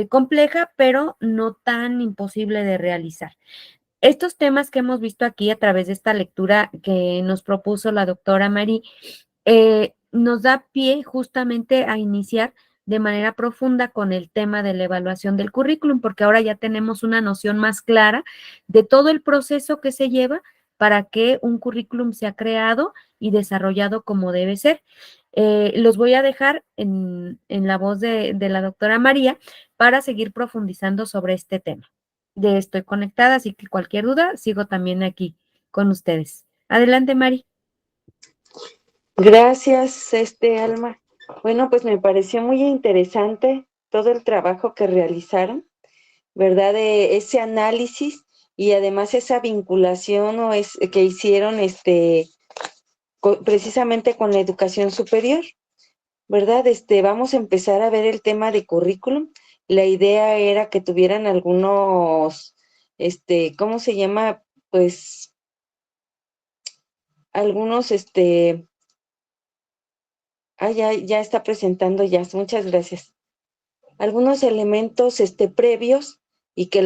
compleja, pero no tan imposible de realizar. Estos temas que hemos visto aquí a través de esta lectura que nos propuso la doctora Marí, nos da pie justamente a iniciar de manera profunda con el tema de la evaluación del currículum, porque ahora ya tenemos una noción más clara de todo el proceso que se lleva para que un currículum sea creado y desarrollado como debe ser. Los voy a dejar en la voz de la doctora María para seguir profundizando sobre este tema. Estoy conectada, así que cualquier duda, sigo también aquí con ustedes. Adelante, Mari. Gracias, Alma. Bueno, pues me pareció muy interesante todo el trabajo que realizaron, ¿verdad? De ese análisis y además esa vinculación que hicieron precisamente con la educación superior, ¿verdad? Vamos a empezar a ver el tema de currículum. La idea era que tuvieran algunos, ¿cómo se llama? Pues, algunos, ya está presentando ya, muchas gracias. Algunos elementos, previos y que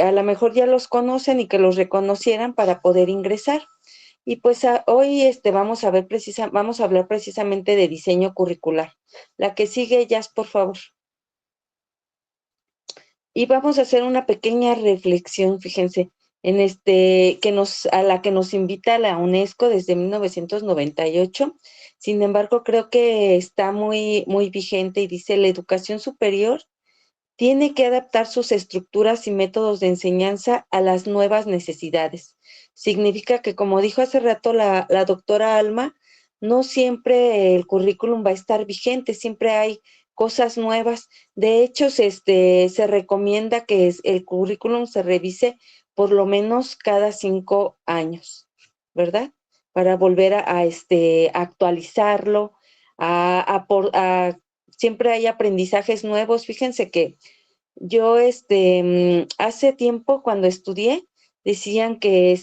a lo mejor ya los conocen y que los reconocieran para poder ingresar. Y pues hoy vamos a hablar precisamente de diseño curricular. La que sigue, Jazz, por favor. Y vamos a hacer una pequeña reflexión, fíjense, en a la que nos invita la UNESCO desde 1998. Sin embargo, creo que está muy, muy vigente y dice: la educación superior tiene que adaptar sus estructuras y métodos de enseñanza a las nuevas necesidades. Significa que, como dijo hace rato la doctora Alma, no siempre el currículum va a estar vigente, siempre hay cosas nuevas. De hecho, se recomienda que el currículum se revise por lo menos cada 5 años, ¿verdad? Para volver a actualizarlo, siempre hay aprendizajes nuevos. Fíjense que yo hace tiempo cuando estudié decían que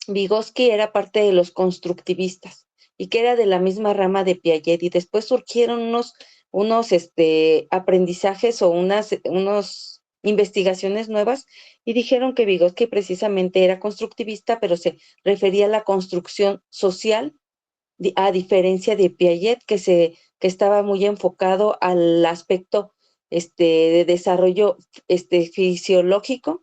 Vygotsky era parte de los constructivistas y que era de la misma rama de Piaget, y después surgieron unos aprendizajes o unas investigaciones nuevas y dijeron que Vygotsky precisamente era constructivista, pero se refería a la construcción social, a diferencia de Piaget, que estaba muy enfocado al aspecto de desarrollo fisiológico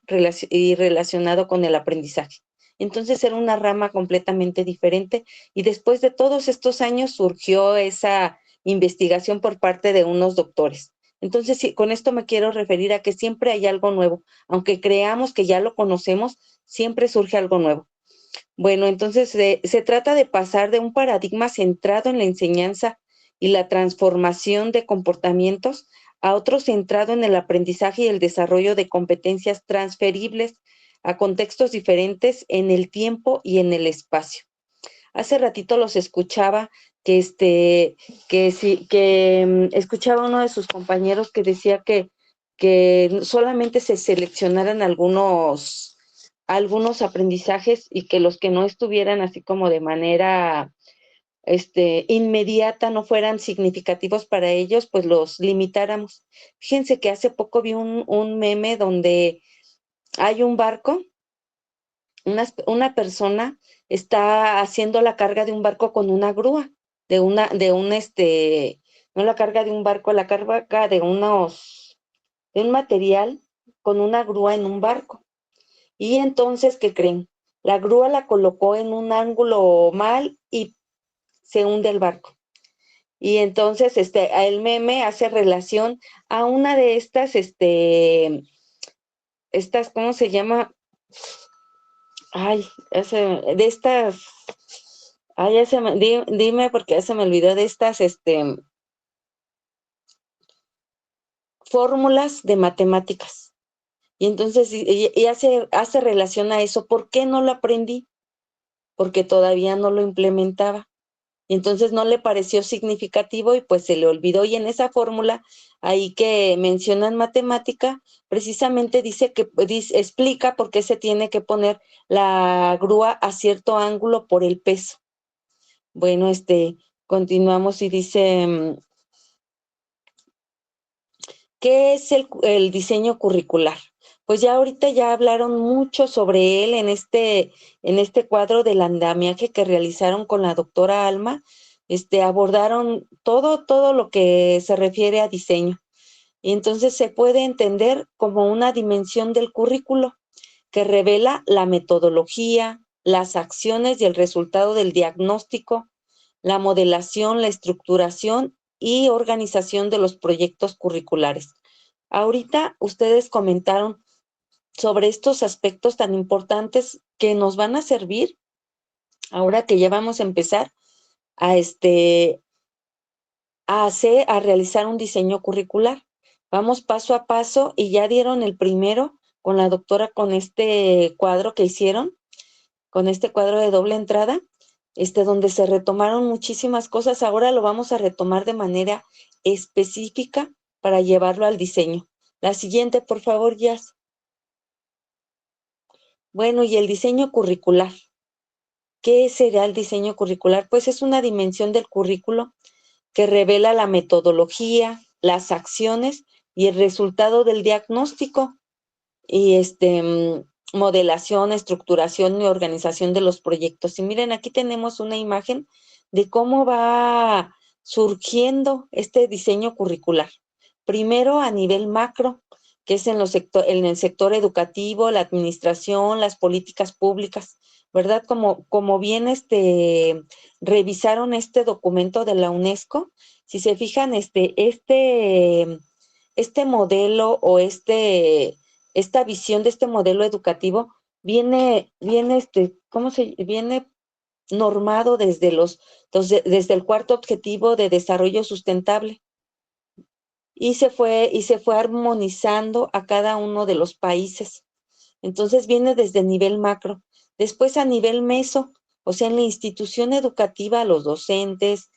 y relacionado con el aprendizaje. Entonces era una rama completamente diferente, y después de todos estos años surgió esa investigación por parte de unos doctores. Entonces, sí, con esto me quiero referir a que siempre hay algo nuevo. Aunque creamos que ya lo conocemos, siempre surge algo nuevo. Bueno, entonces se trata de pasar de un paradigma centrado en la enseñanza y la transformación de comportamientos, a otro centrado en el aprendizaje y el desarrollo de competencias transferibles a contextos diferentes en el tiempo y en el espacio. Hace ratito los escuchaba escuchaba a uno de sus compañeros que decía que solamente se seleccionaran algunos aprendizajes y que los que no estuvieran así como de manera inmediata, no fueran significativos para ellos, pues los limitáramos. Fíjense que hace poco vi un meme donde hay un barco, una persona está haciendo la carga de un barco con una grúa, no la carga de un barco, la carga de un material con una grúa en un barco. Y entonces, ¿qué creen? La grúa la colocó en un ángulo mal y se hunde el barco. Y entonces el meme hace relación a una de estas, ¿cómo se llama? Dime porque ya se me olvidó de estas, fórmulas de matemáticas. Y entonces, y hace relación a eso. ¿Por qué no lo aprendí? Porque todavía no lo implementaba. Y entonces no le pareció significativo y pues se le olvidó. Y en esa fórmula, ahí que mencionan matemática, precisamente explica por qué se tiene que poner la grúa a cierto ángulo por el peso. Bueno, continuamos y dice, ¿qué es el diseño curricular? Pues ya ahorita ya hablaron mucho sobre él en este cuadro del andamiaje que realizaron con la doctora Alma. Abordaron todo lo que se refiere a diseño. Y entonces se puede entender como una dimensión del currículo que revela la metodología, las acciones y el resultado del diagnóstico, la modelación, la estructuración y organización de los proyectos curriculares. Ahorita ustedes comentaron sobre estos aspectos tan importantes que nos van a servir ahora que ya vamos a empezar a realizar un diseño curricular. Vamos paso a paso y ya dieron el primero con la doctora con este cuadro que hicieron, con este cuadro de doble entrada, donde se retomaron muchísimas cosas. Ahora lo vamos a retomar de manera específica para llevarlo al diseño. La siguiente, por favor, Jazz. Bueno, y el diseño curricular. ¿Qué será el diseño curricular? Pues es una dimensión del currículo que revela la metodología, las acciones y el resultado del diagnóstico y modelación, estructuración y organización de los proyectos. Y miren, aquí tenemos una imagen de cómo va surgiendo este diseño curricular. Primero a nivel macro, que es en el sector educativo, la administración, las políticas públicas, ¿verdad? Como bien revisaron este documento de la UNESCO, si se fijan, este modelo o esta visión de este modelo educativo viene normado desde el cuarto objetivo de desarrollo sustentable y se fue armonizando a cada uno de los países. Entonces viene desde el nivel macro. Después a nivel meso, o sea, en la institución educativa, los docentes,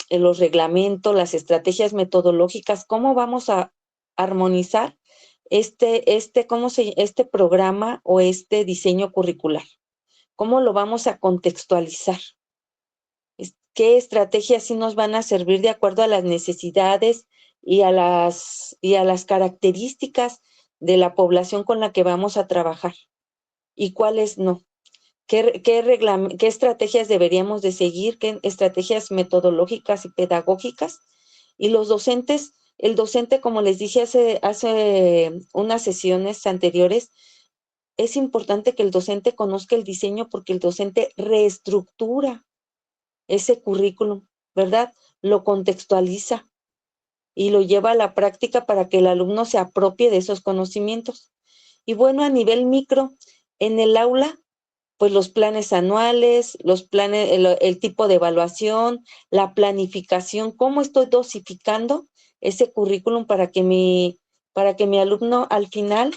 en los reglamentos, las estrategias metodológicas, ¿cómo vamos a armonizar este programa o este diseño curricular? ¿Cómo lo vamos a contextualizar? ¿Qué estrategias sí nos van a servir de acuerdo a las necesidades y a las características de la población con la que vamos a trabajar? ¿Y cuáles no? ¿Qué estrategias deberíamos de seguir? ¿Qué estrategias metodológicas y pedagógicas? Y los docentes, el docente, como les dije hace unas sesiones anteriores, es importante que el docente conozca el diseño porque el docente reestructura ese currículum, ¿verdad? Lo contextualiza y lo lleva a la práctica para que el alumno se apropie de esos conocimientos. Y bueno, a nivel micro, en el aula, pues los planes anuales, los planes, el tipo de evaluación, la planificación, cómo estoy dosificando ese currículum para que mi alumno al final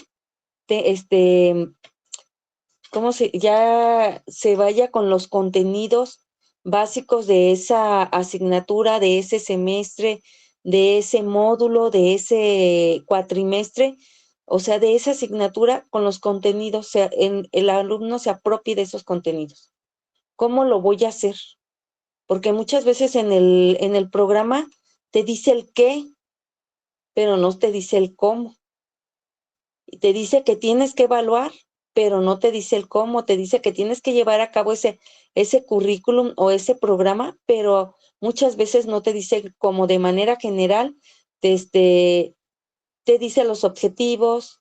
ya se vaya con los contenidos básicos de esa asignatura, de ese semestre, de ese módulo, de ese cuatrimestre, o sea, de esa asignatura con los contenidos, el alumno se apropie de esos contenidos. ¿Cómo lo voy a hacer? Porque muchas veces en el programa te dice el qué, pero no te dice el cómo. Y te dice que tienes que evaluar, pero no te dice el cómo, te dice que tienes que llevar a cabo ese currículum o ese programa, pero muchas veces no te dice como de manera general, te dice los objetivos,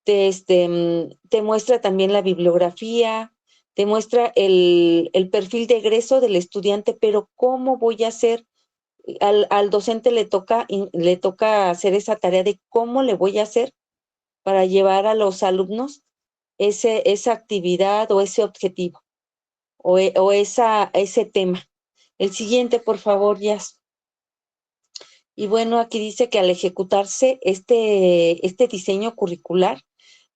te muestra también la bibliografía, te muestra el perfil de egreso del estudiante, pero ¿cómo voy a hacer? Al docente le toca hacer esa tarea de cómo le voy a hacer para llevar a los alumnos esa actividad o ese objetivo o ese tema. El siguiente, por favor, Yas. Y bueno, aquí dice que al ejecutarse este diseño curricular,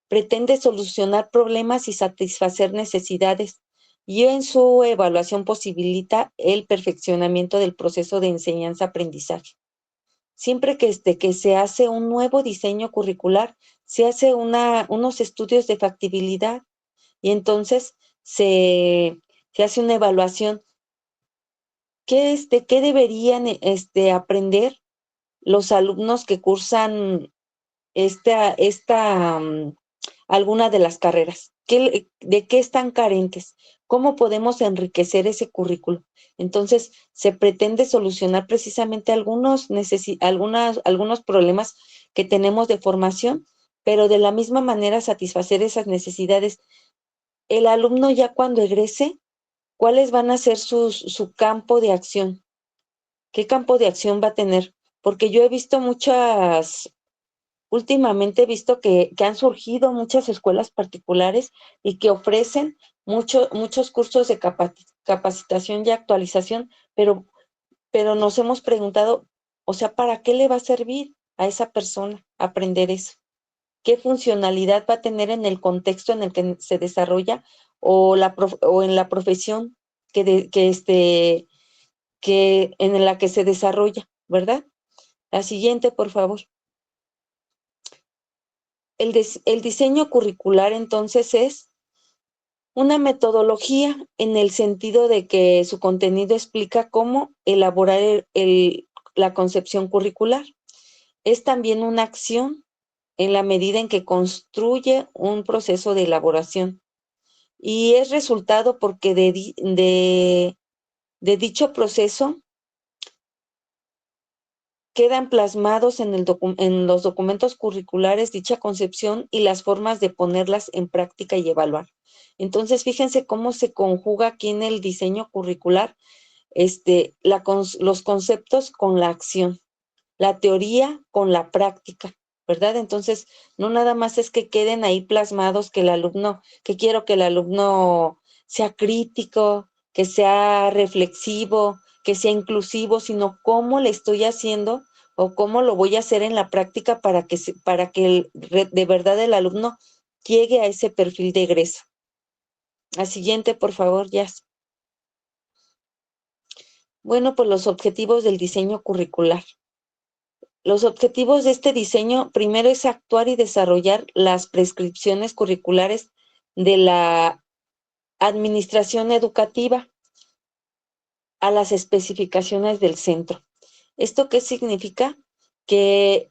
pretende solucionar problemas y satisfacer necesidades, y en su evaluación posibilita el perfeccionamiento del proceso de enseñanza-aprendizaje. Siempre que se hace un nuevo diseño curricular, se hace unos estudios de factibilidad y entonces se hace una evaluación. ¿Qué deberían aprender los alumnos que cursan alguna de las carreras? ¿De qué están carentes? ¿Cómo podemos enriquecer ese currículo? Entonces, se pretende solucionar precisamente algunos problemas que tenemos de formación, pero de la misma manera satisfacer esas necesidades. El alumno ya cuando egrese, ¿cuáles van a ser su campo de acción? ¿Qué campo de acción va a tener? Porque yo he visto últimamente he visto que han surgido muchas escuelas particulares y que ofrecen muchos cursos de capacitación y actualización, pero nos hemos preguntado, o sea, ¿para qué le va a servir a esa persona aprender eso? ¿Qué funcionalidad va a tener en el contexto en el que se desarrolla o en la profesión que en la que se desarrolla, ¿verdad? La siguiente, por favor. El diseño curricular, entonces, es una metodología en el sentido de que su contenido explica cómo elaborar la concepción curricular. Es también una acción en la medida en que construye un proceso de elaboración y es resultado porque de dicho proceso quedan plasmados en los documentos curriculares dicha concepción y las formas de ponerlas en práctica y evaluar. Entonces, fíjense cómo se conjuga aquí en el diseño curricular los conceptos con la acción, la teoría con la práctica, ¿verdad? Entonces, no nada más es que queden ahí plasmados que quiero que el alumno sea crítico, que sea reflexivo, que sea inclusivo, sino cómo le estoy haciendo o cómo lo voy a hacer en la práctica para que de verdad el alumno llegue a ese perfil de egreso. La siguiente, por favor, Yas. Bueno, pues los objetivos del diseño curricular. Los objetivos de este diseño, primero es actuar y desarrollar las prescripciones curriculares de la administración educativa a las especificaciones del centro. ¿Esto qué significa? Que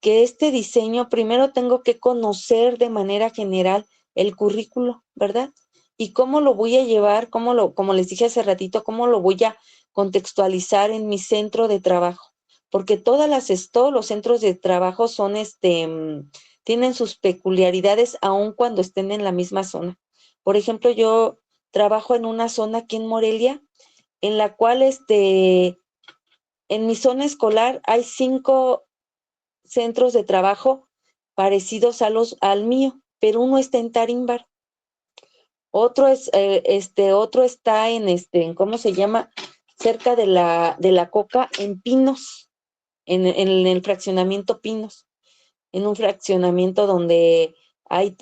este diseño, primero tengo que conocer de manera general el currículo, ¿verdad? Y cómo lo voy a llevar, como les dije hace ratito, cómo lo voy a contextualizar en mi centro de trabajo. Porque todos los centros de trabajo tienen sus peculiaridades aun cuando estén en la misma zona. Por ejemplo, yo trabajo en una zona aquí en Morelia, en la cual en mi zona escolar hay 5 centros de trabajo parecidos al mío, pero uno está en Tarímbaro. Otro otro está en ¿cómo se llama? Cerca de la Coca, en Pinos, en el fraccionamiento Pinos, en un fraccionamiento donde hay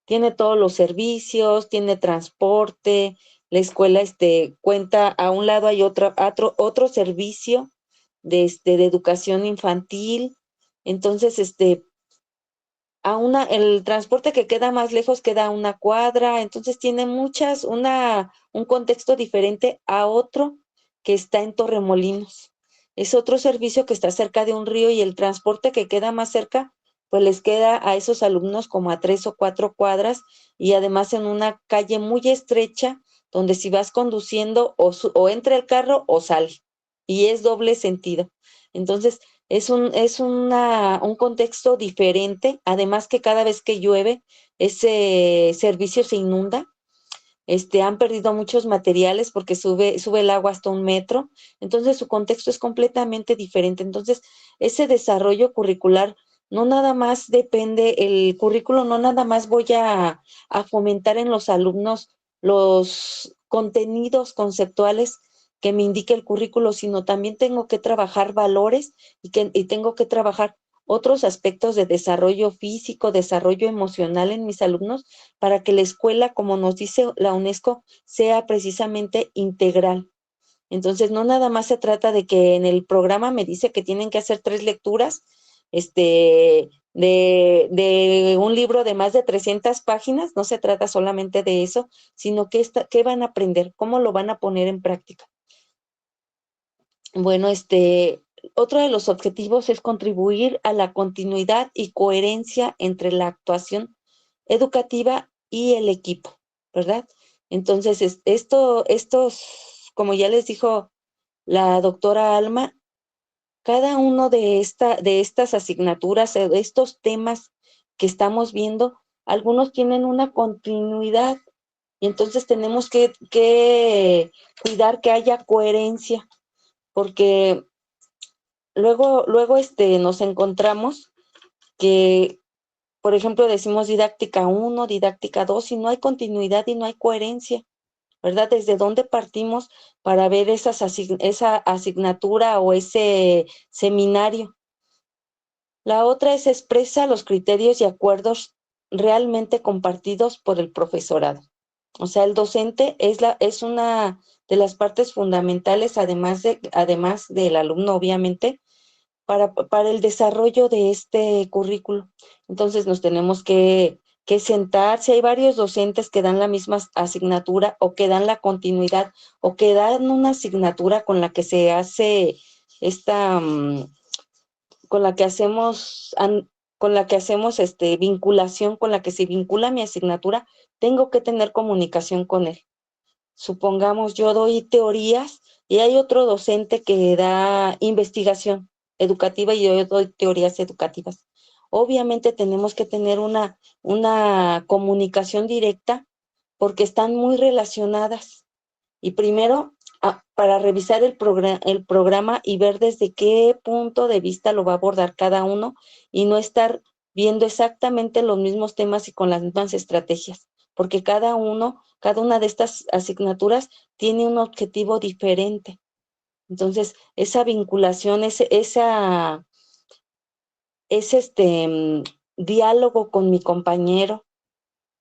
tiene todos los servicios, tiene transporte, la escuela cuenta, a un lado hay otro servicio de educación infantil. Entonces, el transporte que queda más lejos queda a una cuadra, entonces tiene un contexto diferente a otro que está en Torremolinos. Es otro servicio que está cerca de un río, y el transporte que queda más cerca, pues les queda a esos alumnos como a 3 o 4 cuadras, y además en una calle muy estrecha, donde si vas conduciendo o entra el carro o sale, y es doble sentido. Entonces, es un contexto diferente, además que cada vez que llueve, ese servicio se inunda. Han perdido muchos materiales porque sube el agua hasta 1 metro, entonces su contexto es completamente diferente. Entonces, ese desarrollo curricular no nada más depende, el currículo no nada más voy a fomentar en los alumnos los contenidos conceptuales que me indique el currículo, sino también tengo que trabajar valores y tengo que trabajar otros aspectos de desarrollo físico, desarrollo emocional en mis alumnos, para que la escuela, como nos dice la UNESCO, sea precisamente integral. Entonces, no nada más se trata de que en el programa me dice que tienen que hacer 3 lecturas, de un libro de más de 300 páginas, no se trata solamente de eso, sino qué van a aprender, cómo lo van a poner en práctica. Bueno, otro de los objetivos es contribuir a la continuidad y coherencia entre la actuación educativa y el equipo, ¿verdad? Entonces, estos, como ya les dijo la doctora Alma, cada uno de estas asignaturas, de estos temas que estamos viendo, algunos tienen una continuidad, y entonces tenemos que cuidar que haya coherencia, porque luego nos encontramos que, por ejemplo, decimos didáctica 1, didáctica 2, y no hay continuidad y no hay coherencia, ¿verdad? ¿Desde dónde partimos para ver esa asignatura o ese seminario? La otra es expresa los criterios y acuerdos realmente compartidos por el profesorado. O sea, el docente es una de las partes fundamentales, además del alumno, obviamente, para el desarrollo de este currículo. Entonces nos tenemos que sentar. Si hay varios docentes que dan la misma asignatura, o que dan la continuidad, o que dan una asignatura con la que se hace con la que hacemos vinculación, con la que se vincula mi asignatura, tengo que tener comunicación con él. Supongamos, yo doy teorías y hay otro docente que da investigación educativa y yo doy teorías educativas. Obviamente tenemos que tener una comunicación directa, porque están muy relacionadas. Y primero, para revisar el programa y ver desde qué punto de vista lo va a abordar cada uno, y no estar viendo exactamente los mismos temas y con las mismas estrategias, porque cada una de estas asignaturas tiene un objetivo diferente. Entonces, esa vinculación, ese diálogo con mi compañero,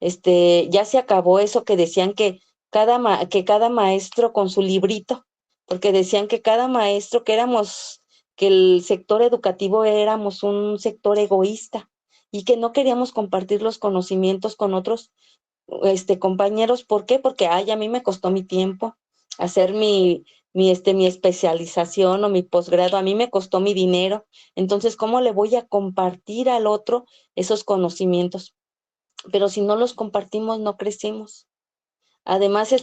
ya se acabó eso que decían que cada maestro con su librito, porque decían que cada maestro, que el sector educativo éramos un sector egoísta, y que no queríamos compartir los conocimientos con otros compañeros. ¿Por qué? Porque a mí me costó mi tiempo hacer mi especialización o mi posgrado, a mí me costó mi dinero, entonces, ¿cómo le voy a compartir al otro esos conocimientos? Pero si no los compartimos, no crecemos. Además,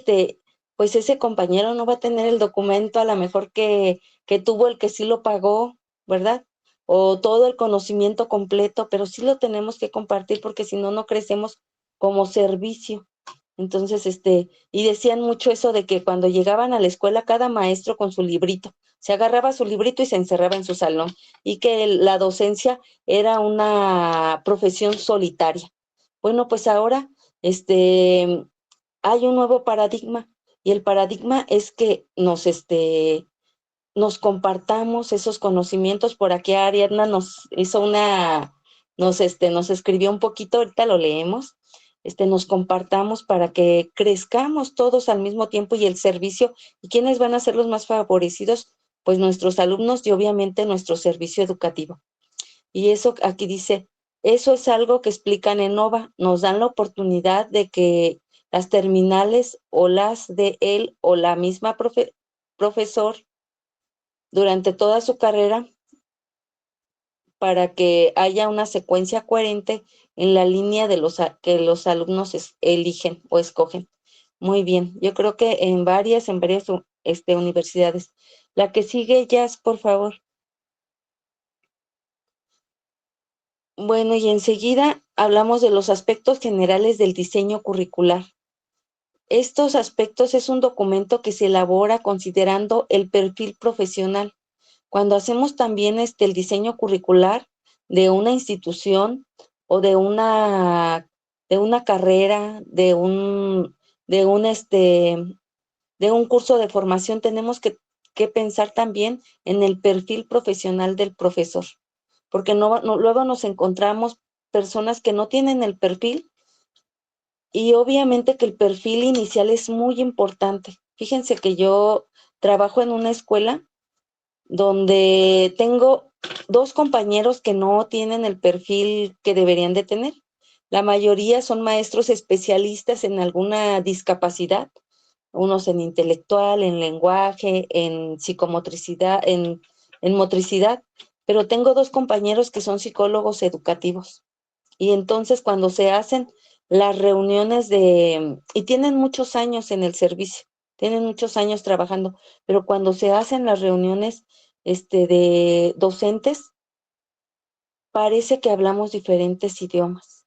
pues ese compañero no va a tener el documento a lo mejor que tuvo el que sí lo pagó, ¿verdad? O todo el conocimiento completo, pero sí lo tenemos que compartir, porque si no, no crecemos como servicio. Entonces, y decían mucho eso de que cuando llegaban a la escuela, cada maestro con su librito, se agarraba su librito y se encerraba en su salón, y que la docencia era una profesión solitaria. Bueno, pues ahora hay un nuevo paradigma, y el paradigma es que nos compartamos esos conocimientos. Por aquí Ariadna nos hizo nos escribió un poquito, ahorita lo leemos. Nos compartamos para que crezcamos todos al mismo tiempo, y el servicio. ¿Y quiénes van a ser los más favorecidos? Pues nuestros alumnos y obviamente nuestro servicio educativo. Y eso aquí dice, eso es algo que explican en NOVA, nos dan la oportunidad de que las terminales o las de él o la misma profesor durante toda su carrera, para que haya una secuencia coherente en la línea de que los alumnos eligen o escogen. Muy bien, yo creo que en varias universidades. La que sigue, Jazz, por favor. Bueno, y enseguida hablamos de los aspectos generales del diseño curricular. Estos aspectos es un documento que se elabora considerando el perfil profesional. Cuando hacemos también el diseño curricular de una institución o de una carrera, de un curso de formación, tenemos que pensar también en el perfil profesional del profesor, porque luego nos encontramos personas que no tienen el perfil, y obviamente que el perfil inicial es muy importante. Fíjense que yo trabajo en una escuela donde tengo 2 compañeros que no tienen el perfil que deberían de tener. La mayoría son maestros especialistas en alguna discapacidad, unos en intelectual, en lenguaje, en psicomotricidad, en motricidad, pero tengo 2 compañeros que son psicólogos educativos. Y entonces cuando se hacen las reuniones y tienen muchos años en el servicio, tienen muchos años trabajando, pero cuando se hacen las reuniones de docentes, parece que hablamos diferentes idiomas,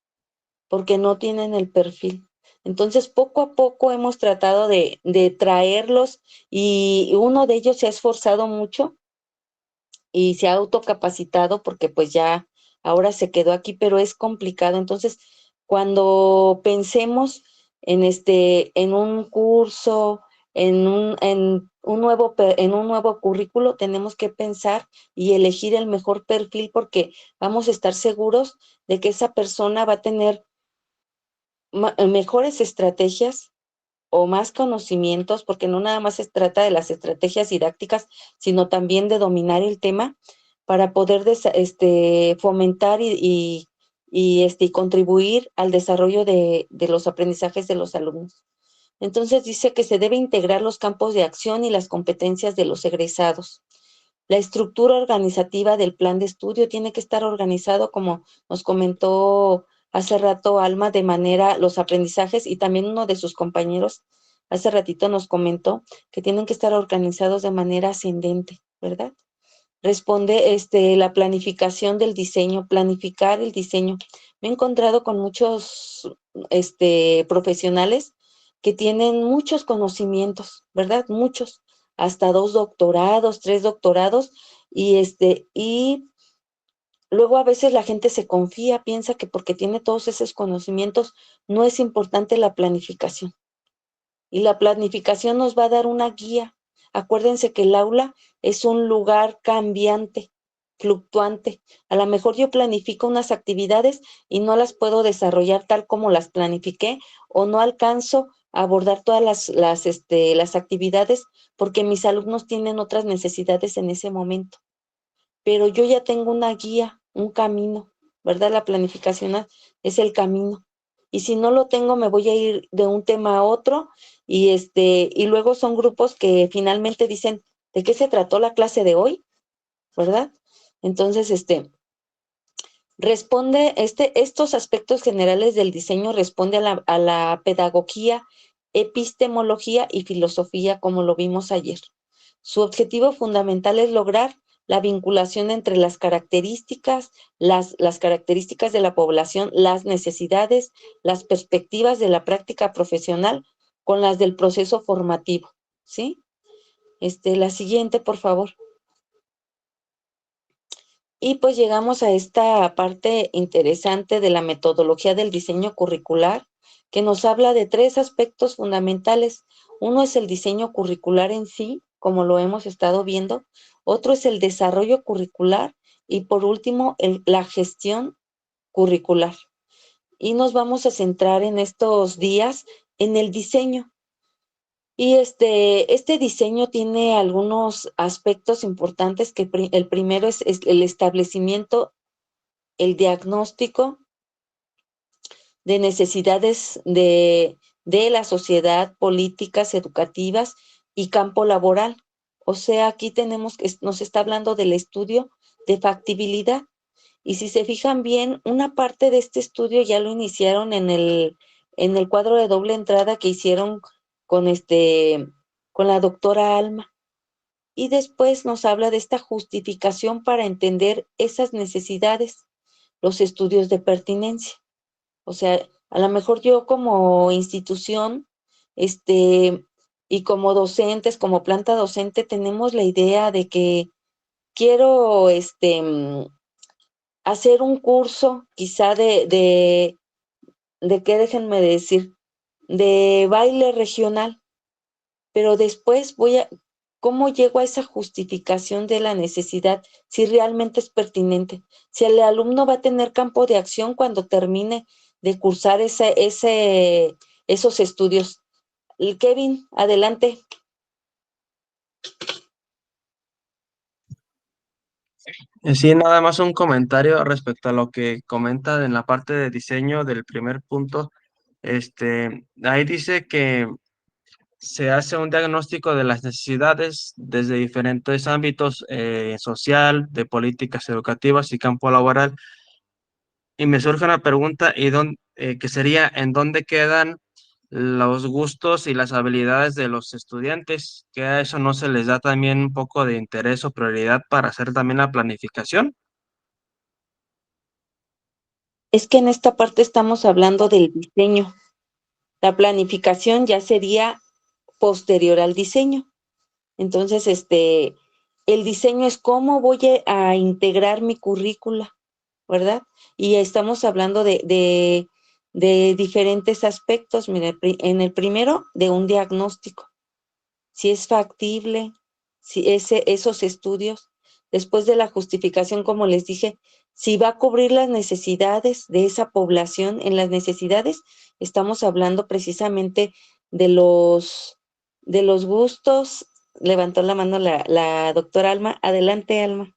porque no tienen el perfil. Entonces, poco a poco hemos tratado de traerlos, y uno de ellos se ha esforzado mucho y se ha autocapacitado, porque pues ya ahora se quedó aquí, pero es complicado. Entonces, cuando pensemos en un curso, en un nuevo currículo, tenemos que pensar y elegir el mejor perfil, porque vamos a estar seguros de que esa persona va a tener mejores estrategias o más conocimientos, porque no nada más se trata de las estrategias didácticas, sino también de dominar el tema para poder fomentar y contribuir al desarrollo de los aprendizajes de los alumnos. Entonces dice que se debe integrar los campos de acción y las competencias de los egresados. La estructura organizativa del plan de estudio tiene que estar organizado, como nos comentó hace rato Alma, de manera los aprendizajes, y también uno de sus compañeros hace ratito nos comentó que tienen que estar organizados de manera ascendente, ¿verdad? Responde la planificación del diseño, planificar el diseño. Me he encontrado con muchos profesionales que tienen muchos conocimientos, ¿verdad? Muchos, hasta 2 doctorados, 3 doctorados, y luego a veces la gente se confía, piensa que porque tiene todos esos conocimientos no es importante la planificación. Y la planificación nos va a dar una guía. Acuérdense que el aula es un lugar cambiante, fluctuante. A lo mejor yo planifico unas actividades y no las puedo desarrollar tal como las planifiqué, o no alcanzo a abordar todas las actividades porque mis alumnos tienen otras necesidades en ese momento. Pero yo ya tengo una guía, un camino, ¿verdad? La planificación es el camino. Y si no lo tengo, me voy a ir de un tema a otro, y luego son grupos que finalmente dicen, ¿de qué se trató la clase de hoy? ¿Verdad? Entonces, responde, estos aspectos generales del diseño responde a la pedagogía, epistemología y filosofía, como lo vimos ayer. Su objetivo fundamental es lograr la vinculación entre las características, las características de la población, las necesidades, las perspectivas de la práctica profesional con las del proceso formativo, ¿sí? La siguiente, por favor. Y pues llegamos a esta parte interesante de la metodología del diseño curricular, que nos habla de 3 aspectos fundamentales. Uno es el diseño curricular en sí, como lo hemos estado viendo. Otro es el desarrollo curricular y por último la gestión curricular. Y nos vamos a centrar en estos días en el diseño. Y este diseño tiene algunos aspectos importantes, que el primero es el establecimiento, el diagnóstico de necesidades de la sociedad, políticas educativas y campo laboral. O sea, aquí tenemos que nos está hablando del estudio de factibilidad. Y si se fijan bien, una parte de este estudio ya lo iniciaron en el cuadro de doble entrada que hicieron con con la doctora Alma. Y después nos habla de esta justificación para entender esas necesidades, los estudios de pertinencia. O sea, a lo mejor yo como institución, y como docentes, como planta docente, tenemos la idea de que quiero, hacer un curso, quizá de qué, déjenme decir, de baile regional, pero después ¿cómo llego a esa justificación de la necesidad si realmente es pertinente? Si el alumno va a tener campo de acción cuando termine de cursar esos estudios. Kevin, adelante. Sí, nada más un comentario respecto a lo que comenta en la parte de diseño del primer punto. Ahí dice que se hace un diagnóstico de las necesidades desde diferentes ámbitos, social, de políticas educativas y campo laboral. Y me surge una pregunta que sería, ¿en dónde quedan los gustos y las habilidades de los estudiantes? ¿Que a eso no se les da también un poco de interés o prioridad para hacer también la planificación? Es que en esta parte estamos hablando del diseño. La planificación ya sería posterior al diseño. Entonces, el diseño es cómo voy a integrar mi currícula, ¿verdad? Y estamos hablando de diferentes aspectos. Mira, en el primero, de un diagnóstico, si es factible, si esos estudios, después de la justificación, como les dije, si va a cubrir las necesidades de esa población. En las necesidades estamos hablando precisamente de los gustos. Levantó la mano la doctora Alma. Adelante, Alma.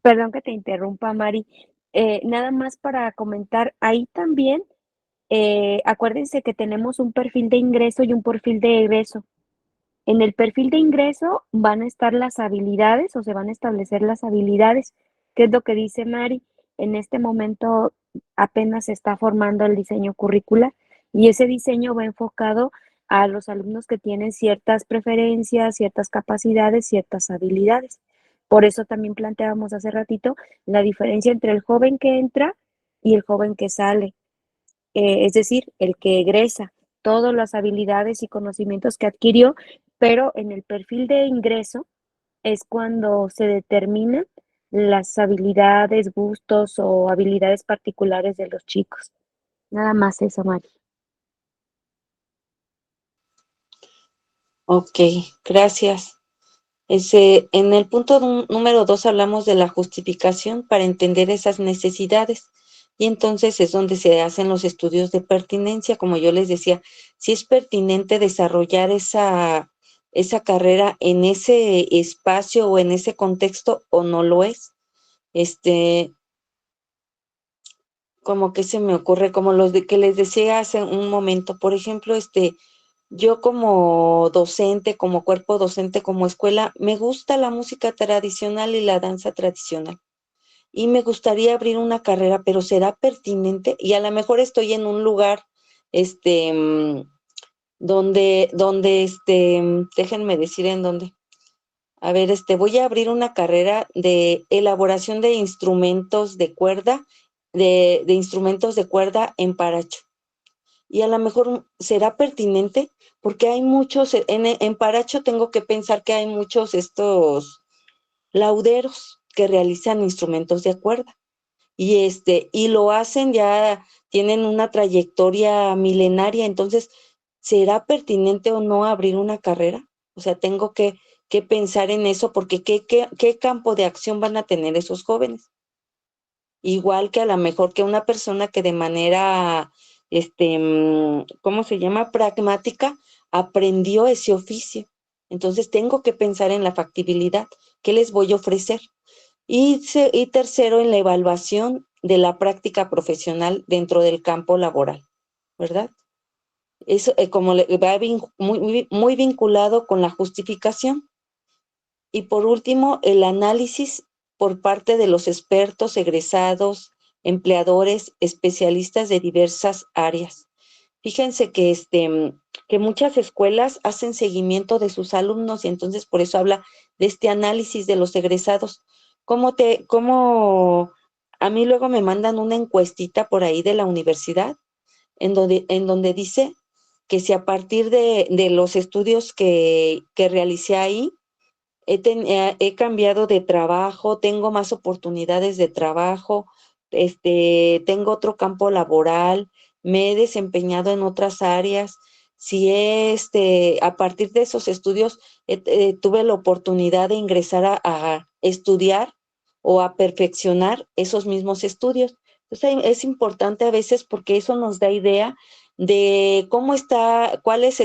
Perdón que te interrumpa, Mari. Nada más para comentar, ahí también, acuérdense que tenemos un perfil de ingreso y un perfil de egreso. En el perfil de ingreso van a estar las habilidades o se van a establecer las habilidades, que es lo que dice Mari. En este momento apenas se está formando el diseño curricular y ese diseño va enfocado a los alumnos que tienen ciertas preferencias, ciertas capacidades, ciertas habilidades. Por eso también planteábamos hace ratito la diferencia entre el joven que entra y el joven que sale, es decir, el que egresa, todas las habilidades y conocimientos que adquirió, pero en el perfil de ingreso es cuando se determinan las habilidades, gustos o habilidades particulares de los chicos. Nada más eso, Mari. Ok, gracias. En el punto número 2 hablamos de la justificación para entender esas necesidades. Y entonces es donde se hacen los estudios de pertinencia. Como yo les decía, si es pertinente desarrollar esa carrera en ese espacio o en ese contexto o no lo es. Como que se me ocurre, como los que les decía hace un momento, por ejemplo, yo como docente, como cuerpo docente, como escuela, me gusta la música tradicional y la danza tradicional. Y me gustaría abrir una carrera, pero será pertinente. Y a lo mejor estoy en un lugar, donde, déjenme decir en dónde. A ver, voy a abrir una carrera de elaboración de instrumentos de cuerda, de instrumentos de cuerda en Paracho. y a lo mejor será pertinente porque hay muchos, en Paracho tengo que pensar que hay muchos estos lauderos que realizan instrumentos de cuerda y lo hacen ya, tienen una trayectoria milenaria, entonces, ¿será pertinente o no abrir una carrera? O sea, tengo que pensar en eso porque ¿qué campo de acción van a tener esos jóvenes? Igual que a lo mejor que una persona que de manera, ¿cómo se llama? Pragmática, aprendió ese oficio. Entonces tengo que pensar en la factibilidad, ¿qué les voy a ofrecer? Y tercero, en la evaluación de la práctica profesional dentro del campo laboral, ¿verdad? Eso como va muy vinculado con la justificación. Y por último, el análisis por parte de los expertos, egresados, empleadores, especialistas de diversas áreas. Fíjense que muchas escuelas hacen seguimiento de sus alumnos y entonces por eso habla de este análisis de los egresados. ¿Cómo a mí luego me mandan una encuestita por ahí de la universidad en donde dice que si a partir de los estudios que realicé ahí, he cambiado de trabajo, tengo más oportunidades de trabajo, tengo otro campo laboral, me he desempeñado en otras áreas. Si a partir de esos estudios tuve la oportunidad de ingresar a estudiar o a perfeccionar esos mismos estudios. Entonces es importante a veces porque eso nos da idea de cómo está, cuál es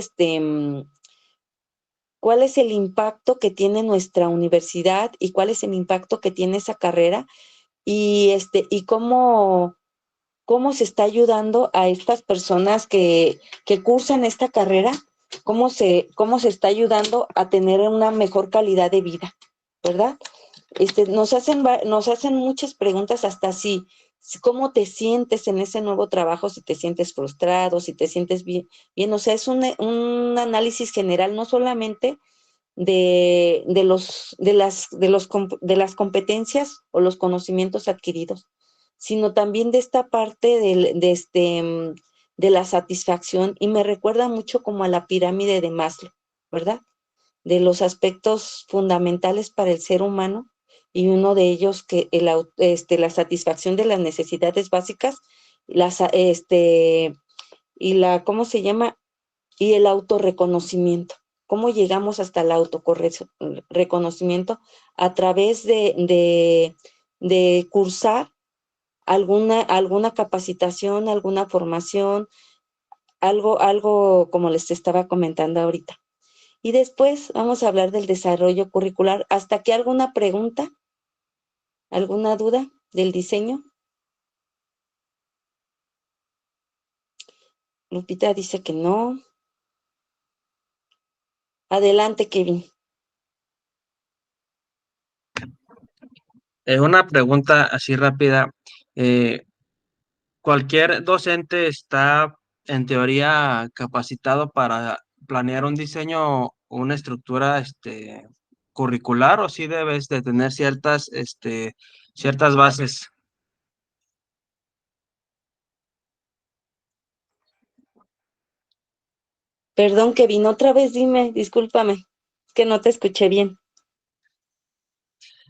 cuál es el impacto que tiene nuestra universidad y cuál es el impacto que tiene esa carrera y cómo se está ayudando a estas personas que cursan esta carrera, cómo se está ayudando a tener una mejor calidad de vida, ¿verdad? Nos hacen muchas preguntas hasta cómo te sientes en ese nuevo trabajo, si te sientes frustrado, si te sientes bien, o sea, es un análisis general, no solamente de las competencias o los conocimientos adquiridos, sino también de esta parte de la satisfacción, y me recuerda mucho como a la pirámide de Maslow, ¿verdad? De los aspectos fundamentales para el ser humano, y uno de ellos que la satisfacción de las necesidades básicas, ¿cómo se llama? Y el autorreconocimiento. ¿Cómo llegamos hasta el autorreconocimiento? A través de cursar alguna capacitación, alguna formación, algo como les estaba comentando ahorita. Y después vamos a hablar del desarrollo curricular. ¿Hasta aquí alguna pregunta? ¿Alguna duda del diseño? Lupita dice que no. Adelante, Kevin. Una pregunta así rápida. ¿Cualquier docente está en teoría capacitado para planear un diseño o una estructura curricular, o sí debes de tener ciertas bases? Perdón, Kevin, otra vez dime, discúlpame, es que no te escuché bien.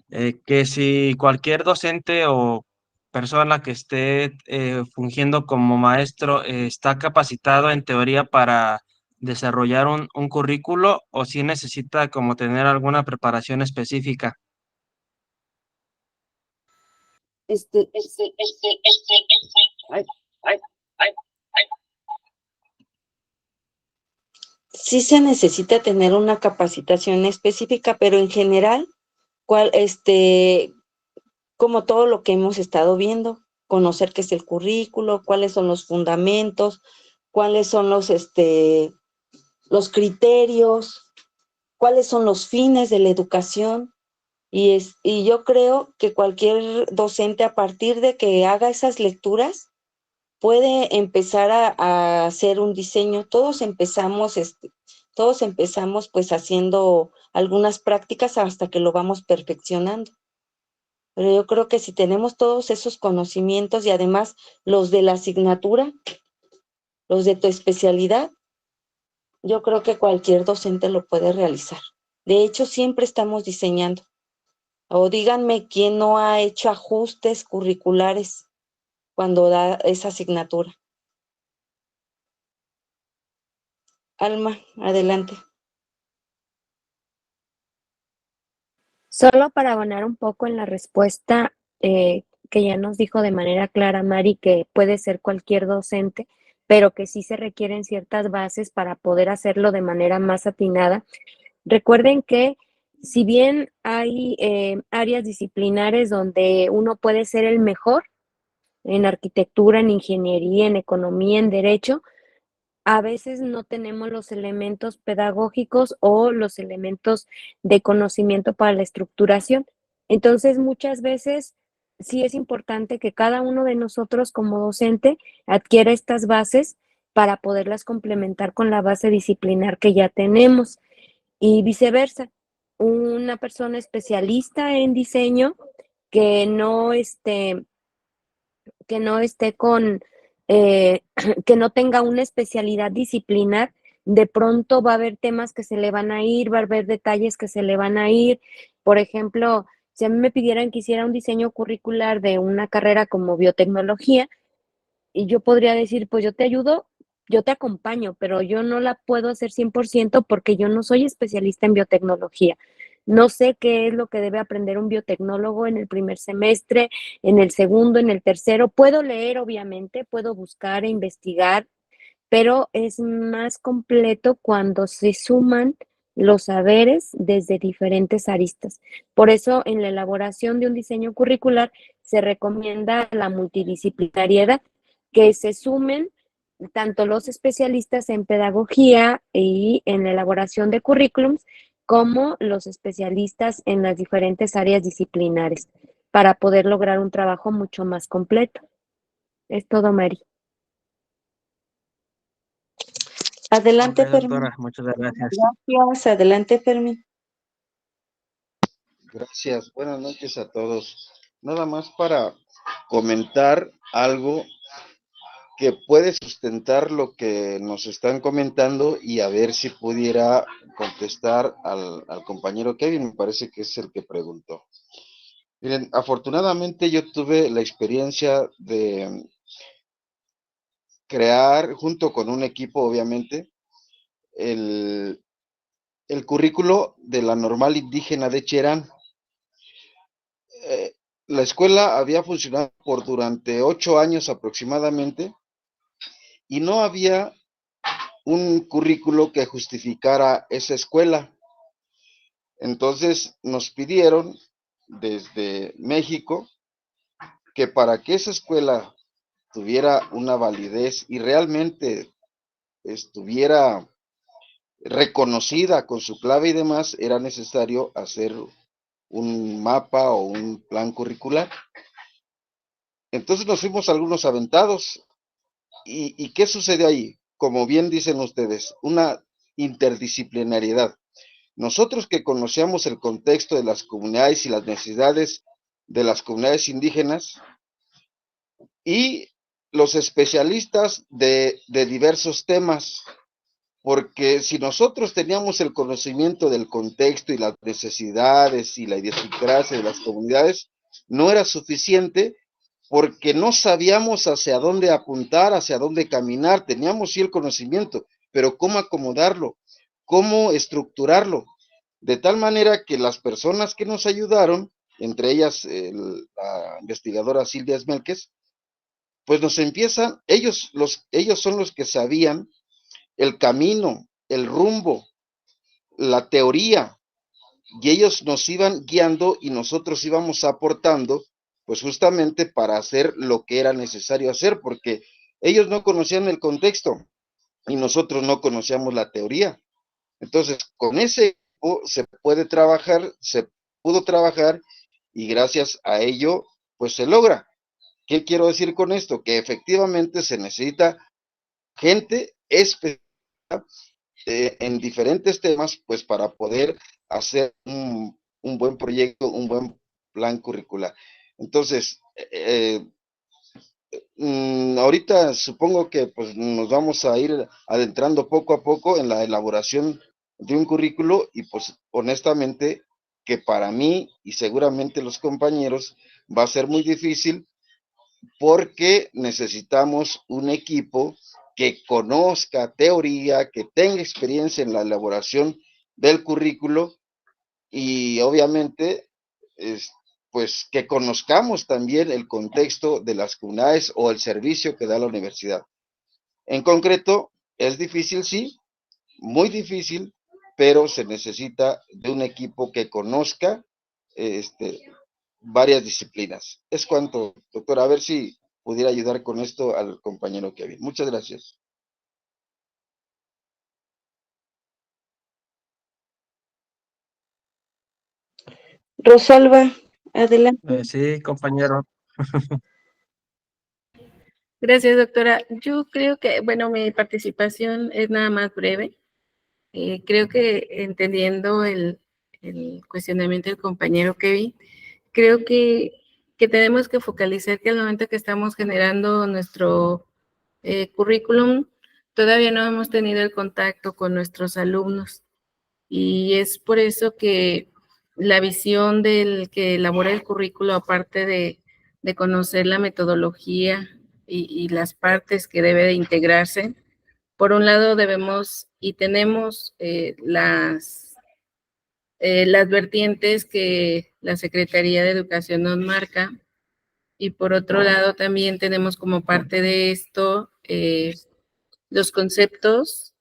Que si cualquier docente o persona que esté fungiendo como maestro está capacitado en teoría para desarrollar un currículo, o si necesita como tener alguna preparación específica. Ay, sí se necesita tener una capacitación específica, pero en general, como todo lo que hemos estado viendo, conocer qué es el currículo, cuáles son los fundamentos, cuáles son los criterios, cuáles son los fines de la educación. Y yo creo que cualquier docente, a partir de que haga esas lecturas, puede empezar a hacer un diseño. Todos empezamos pues haciendo algunas prácticas hasta que lo vamos perfeccionando. Pero yo creo que si tenemos todos esos conocimientos y además los de la asignatura, los de tu especialidad, yo creo que cualquier docente lo puede realizar. De hecho, siempre estamos diseñando. O díganme quién no ha hecho ajustes curriculares cuando da esa asignatura. Alma, adelante. Solo para abonar un poco en la respuesta que ya nos dijo de manera clara Mari, que puede ser cualquier docente, pero que sí se requieren ciertas bases para poder hacerlo de manera más atinada. Recuerden que si bien hay áreas disciplinares donde uno puede ser el mejor, en arquitectura, en ingeniería, en economía, en derecho, a veces no tenemos los elementos pedagógicos o los elementos de conocimiento para la estructuración. Entonces, muchas veces sí es importante que cada uno de nosotros como docente adquiera estas bases para poderlas complementar con la base disciplinar que ya tenemos y viceversa. Una persona especialista en diseño que no esté con, que no tenga una especialidad disciplinar, de pronto va a haber temas que se le van a ir, va a haber detalles que se le van a ir. Por ejemplo, si a mí me pidieran que hiciera un diseño curricular de una carrera como biotecnología, y yo podría decir, pues yo te ayudo, yo te acompaño, pero yo no la puedo hacer 100% porque yo no soy especialista en biotecnología. No sé qué es lo que debe aprender un biotecnólogo en el primer semestre, en el segundo, en el tercero. Puedo leer, obviamente, puedo buscar e investigar, pero es más completo cuando se suman los saberes desde diferentes aristas. Por eso, en la elaboración de un diseño curricular se recomienda la multidisciplinariedad, que se sumen tanto los especialistas en pedagogía y en la elaboración de currículums, como los especialistas en las diferentes áreas disciplinares, para poder lograr un trabajo mucho más completo. Es todo, Mari. Adelante, Ok, Fermín. doctora, muchas gracias. Gracias, adelante, Fermín. Gracias, buenas noches a todos. Nada más para comentar algo que puede sustentar lo que nos están comentando y a ver si pudiera contestar al compañero Kevin, me parece que es el que preguntó. Miren, afortunadamente yo tuve la experiencia de crear, junto con un equipo obviamente, el currículo de la normal indígena de Cherán. La escuela había funcionado por durante 8 años aproximadamente y no había un currículo que justificara esa escuela. Entonces nos pidieron desde México que para que esa escuela tuviera una validez y realmente estuviera reconocida con su clave y demás, era necesario hacer un mapa o un plan curricular. Entonces nos fuimos algunos aventados. ¿Y qué sucede ahí? Como bien dicen ustedes, una interdisciplinariedad. Nosotros que conocíamos el contexto de las comunidades y las necesidades de las comunidades indígenas y los especialistas de diversos temas, porque si nosotros teníamos el conocimiento del contexto y las necesidades y la idiosincrasia de las comunidades, no era suficiente porque no sabíamos hacia dónde apuntar, hacia dónde caminar, teníamos sí el conocimiento, pero cómo acomodarlo, cómo estructurarlo, de tal manera que las personas que nos ayudaron, entre ellas la investigadora Silvia Smelques, pues nos empiezan, ellos son los que sabían el camino, el rumbo, la teoría, y ellos nos iban guiando y nosotros íbamos aportando, pues justamente para hacer lo que era necesario hacer, porque ellos no conocían el contexto y nosotros no conocíamos la teoría. Entonces, con ese se puede trabajar, se pudo trabajar y gracias a ello, pues se logra. ¿Qué quiero decir con esto? Que efectivamente se necesita gente especial en diferentes temas, pues para poder hacer un buen proyecto, un buen plan curricular. Entonces, Ahorita supongo que pues nos vamos a ir adentrando poco a poco en la elaboración de un currículo y pues honestamente que para mí y seguramente los compañeros va a ser muy difícil porque necesitamos un equipo que conozca teoría, que tenga experiencia en la elaboración del currículo y obviamente pues que conozcamos también el contexto de las comunidades o el servicio que da la universidad. En concreto, es difícil, sí, muy difícil, pero se necesita de un equipo que conozca varias disciplinas. Es cuanto, doctora, a ver si pudiera ayudar con esto al compañero Kevin. Muchas gracias. Rosalba, adelante. Sí, compañero. Gracias, doctora. Yo creo que, bueno, mi participación es nada más breve. Creo que entendiendo el cuestionamiento del compañero Kevin, creo que tenemos que focalizar que al momento que estamos generando nuestro currículum, todavía no hemos tenido el contacto con nuestros alumnos. Y es por eso que la visión del que elabora el currículo, aparte de conocer la metodología y las partes que debe de integrarse, por un lado debemos y tenemos las vertientes que la Secretaría de Educación nos marca, y por otro lado también tenemos como parte de esto los conceptos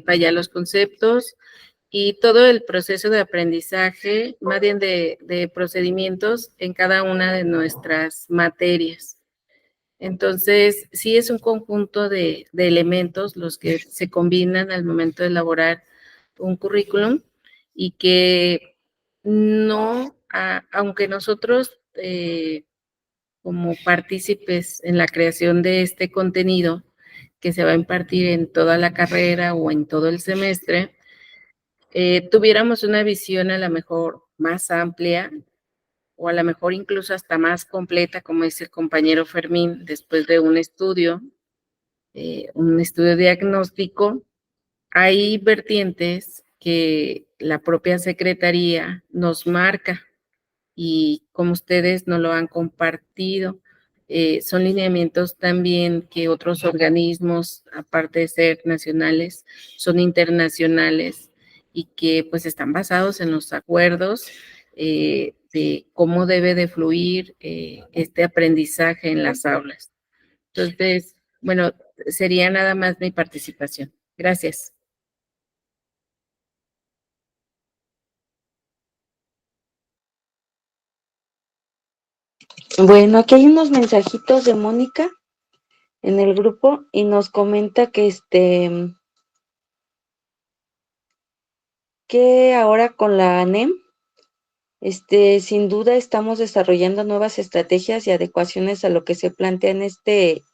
vaya, los conceptos y todo el proceso de aprendizaje, más bien de procedimientos en cada una de nuestras materias. Entonces, sí es un conjunto de elementos los que se combinan al momento de elaborar un currículum y que no, aunque nosotros como partícipes en la creación de este contenido que se va a impartir en toda la carrera o en todo el semestre, tuviéramos una visión a lo mejor más amplia o a lo mejor incluso hasta más completa, como dice el compañero Fermín, después de un estudio diagnóstico. Hay vertientes que la propia Secretaría nos marca y como ustedes no lo han compartido, son lineamientos también que otros organismos, aparte de ser nacionales, son internacionales y que pues están basados en los acuerdos de cómo debe de fluir este aprendizaje en las aulas. Entonces, bueno, sería nada más mi participación. Gracias. Bueno, aquí hay unos mensajitos de Mónica en el grupo y nos comenta que ahora con la ANEM, sin duda estamos desarrollando nuevas estrategias y adecuaciones a lo que se plantea en este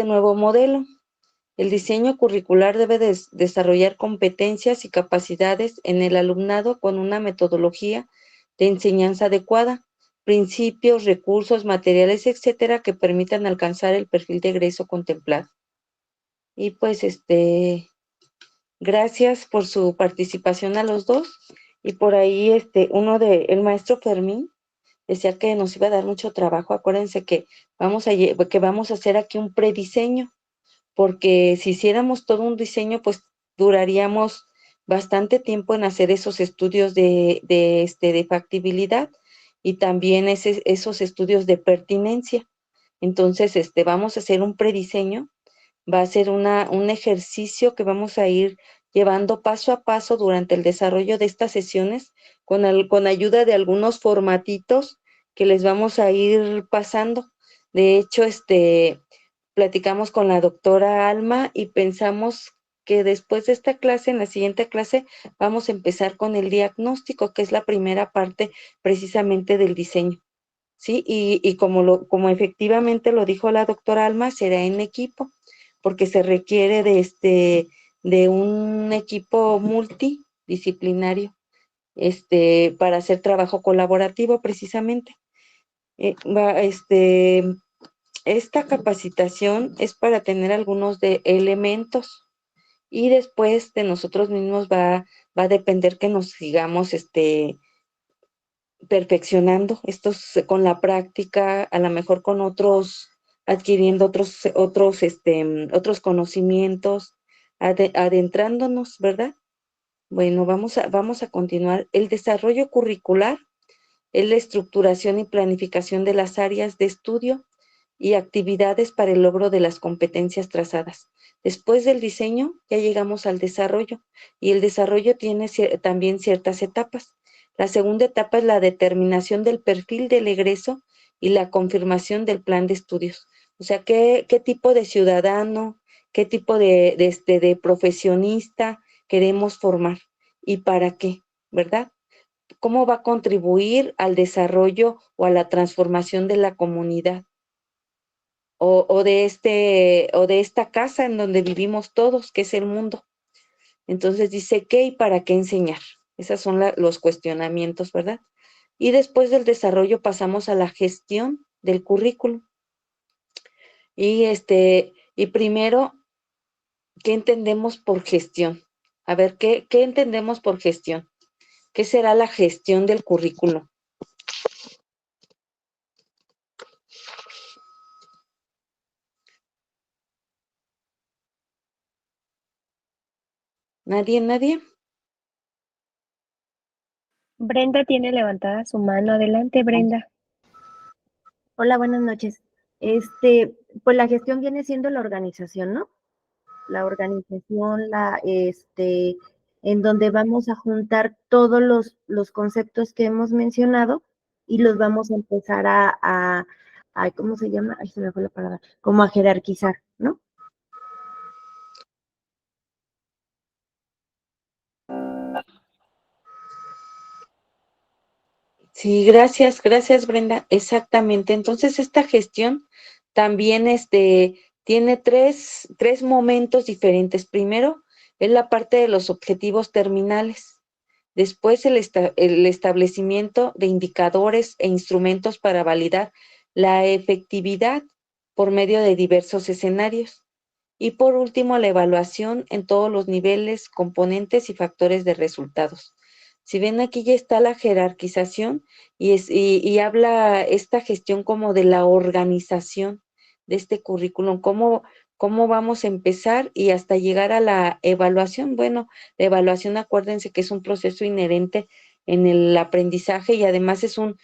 nuevo modelo. El diseño curricular debe desarrollar competencias y capacidades en el alumnado con una metodología de enseñanza adecuada, principios, recursos, materiales, etcétera, que permitan alcanzar el perfil de egreso contemplado. Y pues, gracias por su participación a los dos. Y por ahí, el maestro Fermín decía que nos iba a dar mucho trabajo. Acuérdense que vamos a hacer aquí un prediseño, porque si hiciéramos todo un diseño, pues duraríamos bastante tiempo en hacer esos estudios de factibilidad y también esos estudios de pertinencia. Entonces, vamos a hacer un prediseño, va a ser un ejercicio que vamos a ir llevando paso a paso durante el desarrollo de estas sesiones con ayuda de algunos formatitos que les vamos a ir pasando. De hecho, platicamos con la doctora Alma y pensamos que después de esta clase, en la siguiente clase, vamos a empezar con el diagnóstico, que es la primera parte precisamente del diseño, ¿sí? Y como efectivamente lo dijo la doctora Alma, será en equipo, porque se requiere de un equipo multidisciplinario, para hacer trabajo colaborativo precisamente. Esta capacitación es para tener algunos de elementos y después de nosotros mismos va a depender que nos sigamos perfeccionando estos con la práctica, a lo mejor con otros, adquiriendo otros conocimientos, adentrándonos, ¿verdad? Bueno, vamos a continuar. El desarrollo curricular es la estructuración y planificación de las áreas de estudio y actividades para el logro de las competencias trazadas. Después del diseño, ya llegamos al desarrollo, y el desarrollo tiene también ciertas etapas. La segunda etapa es la determinación del perfil del egreso y la confirmación del plan de estudios. O sea, qué tipo de ciudadano, qué tipo de profesionista queremos formar y para qué, ¿verdad? ¿Cómo va a contribuir al desarrollo o a la transformación de la comunidad? O de esta casa en donde vivimos todos, que es el mundo. Entonces dice, ¿qué y para qué enseñar? Esos son los cuestionamientos, ¿verdad? Y después del desarrollo pasamos a la gestión del currículum. Y primero, ¿qué entendemos por gestión? A ver, ¿qué entendemos por gestión? ¿Qué será la gestión del currículum? ¿Nadie? Brenda tiene levantada su mano. Adelante, Brenda. Hola, buenas noches. Pues la gestión viene siendo la organización, ¿no? La organización, en donde vamos a juntar todos los conceptos que hemos mencionado y los vamos a empezar ¿cómo se llama? Ay, se me fue la palabra, como a jerarquizar, ¿no? Sí, gracias Brenda. Exactamente. Entonces esta gestión también tiene tres momentos diferentes. Primero es la parte de los objetivos terminales. Después el establecimiento de indicadores e instrumentos para validar la efectividad por medio de diversos escenarios. Y por último, la evaluación en todos los niveles, componentes y factores de resultados. Si ven, aquí ya está la jerarquización y habla esta gestión como de la organización de este currículum, cómo vamos a empezar y hasta llegar a la evaluación. Bueno, la evaluación, acuérdense que es un proceso inherente en el aprendizaje y además es un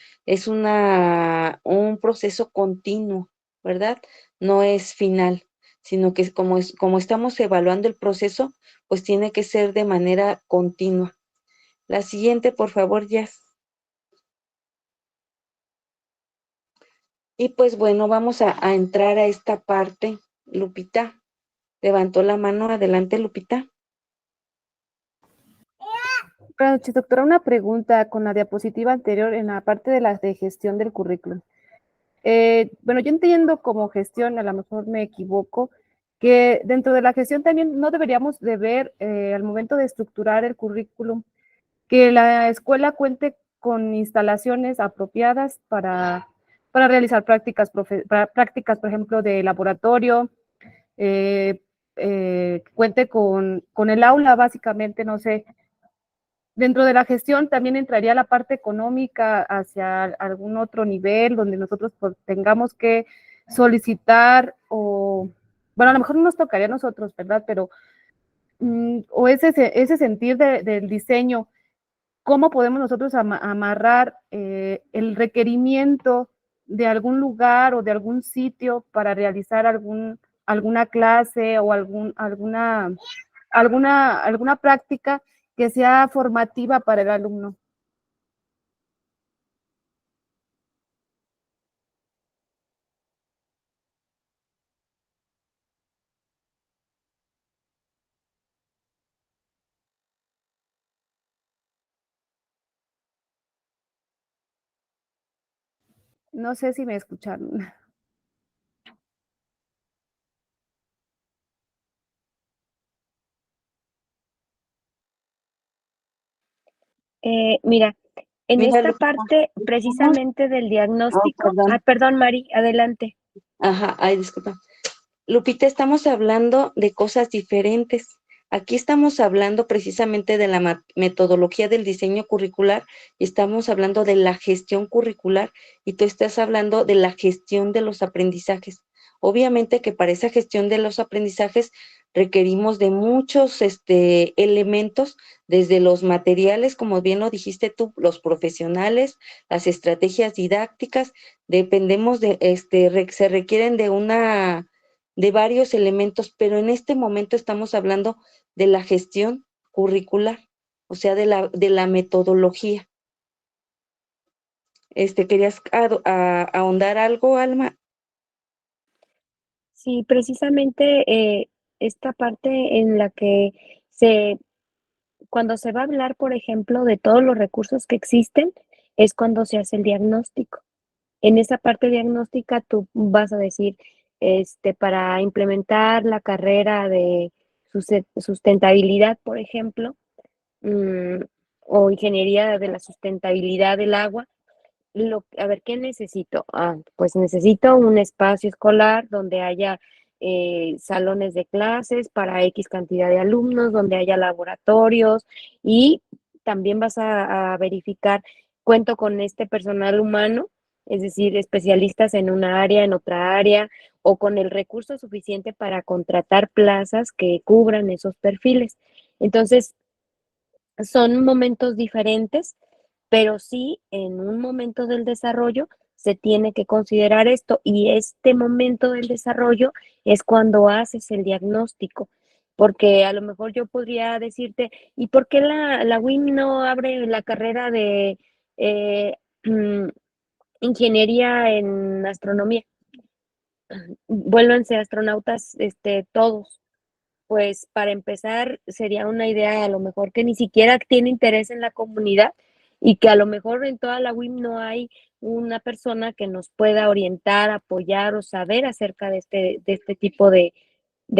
proceso continuo, ¿verdad? No es final, sino que como estamos evaluando el proceso, pues tiene que ser de manera continua. La siguiente, por favor, Jazz. Y pues bueno, vamos a entrar a esta parte. Lupita levantó la mano. Adelante, Lupita. Buenas noches, doctora. Una pregunta con la diapositiva anterior en la parte de la de gestión del currículum. Bueno, yo entiendo como gestión, a lo mejor me equivoco, que dentro de la gestión también no deberíamos de ver al momento de estructurar el currículum que la escuela cuente con instalaciones apropiadas para realizar prácticas, por ejemplo, de laboratorio, cuente con el aula, básicamente, no sé. Dentro de la gestión también entraría la parte económica hacia algún otro nivel donde nosotros pues, tengamos que solicitar bueno, a lo mejor no nos tocaría a nosotros, ¿verdad? Pero, o ese sentir del diseño, ¿cómo podemos nosotros amarrar el requerimiento de algún lugar o de algún sitio para realizar alguna clase o alguna práctica que sea formativa para el alumno? No sé si me escucharon. Mira, En Mira, esta Lupita, parte estamos- precisamente del diagnóstico, perdón. perdón, Mari, adelante. Ajá, ay, disculpa. Lupita, estamos hablando de cosas diferentes. Aquí estamos hablando precisamente de la metodología del diseño curricular y estamos hablando de la gestión curricular y tú estás hablando de la gestión de los aprendizajes. Obviamente que para esa gestión de los aprendizajes requerimos de muchos elementos, desde los materiales, como bien lo dijiste tú, los profesionales, las estrategias didácticas, dependemos se requieren de varios elementos, pero en este momento estamos hablando de la gestión curricular, o sea, de la metodología. ¿Querías ahondar algo, Alma? Sí, precisamente esta parte en la que cuando se va a hablar, por ejemplo, de todos los recursos que existen, es cuando se hace el diagnóstico. En esa parte diagnóstica tú vas a decir, para implementar la carrera de sustentabilidad, por ejemplo, mm, o ingeniería de la sustentabilidad del agua, a ver, ¿qué necesito? Pues necesito un espacio escolar donde haya salones de clases para X cantidad de alumnos, donde haya laboratorios y también vas a verificar, cuento con este personal humano, es decir, especialistas en una área, en otra área, o con el recurso suficiente para contratar plazas que cubran esos perfiles. Entonces, son momentos diferentes, pero sí en un momento del desarrollo se tiene que considerar esto y este momento del desarrollo es cuando haces el diagnóstico, porque a lo mejor yo podría decirte, ¿y por qué la UIM no abre la carrera de eh, mm, ingeniería en astronomía? Vuélvanse astronautas todos. Pues para empezar sería una idea a lo mejor que ni siquiera tiene interés en la comunidad y que a lo mejor en toda la UIM no hay una persona que nos pueda orientar, apoyar o saber acerca de este tipo de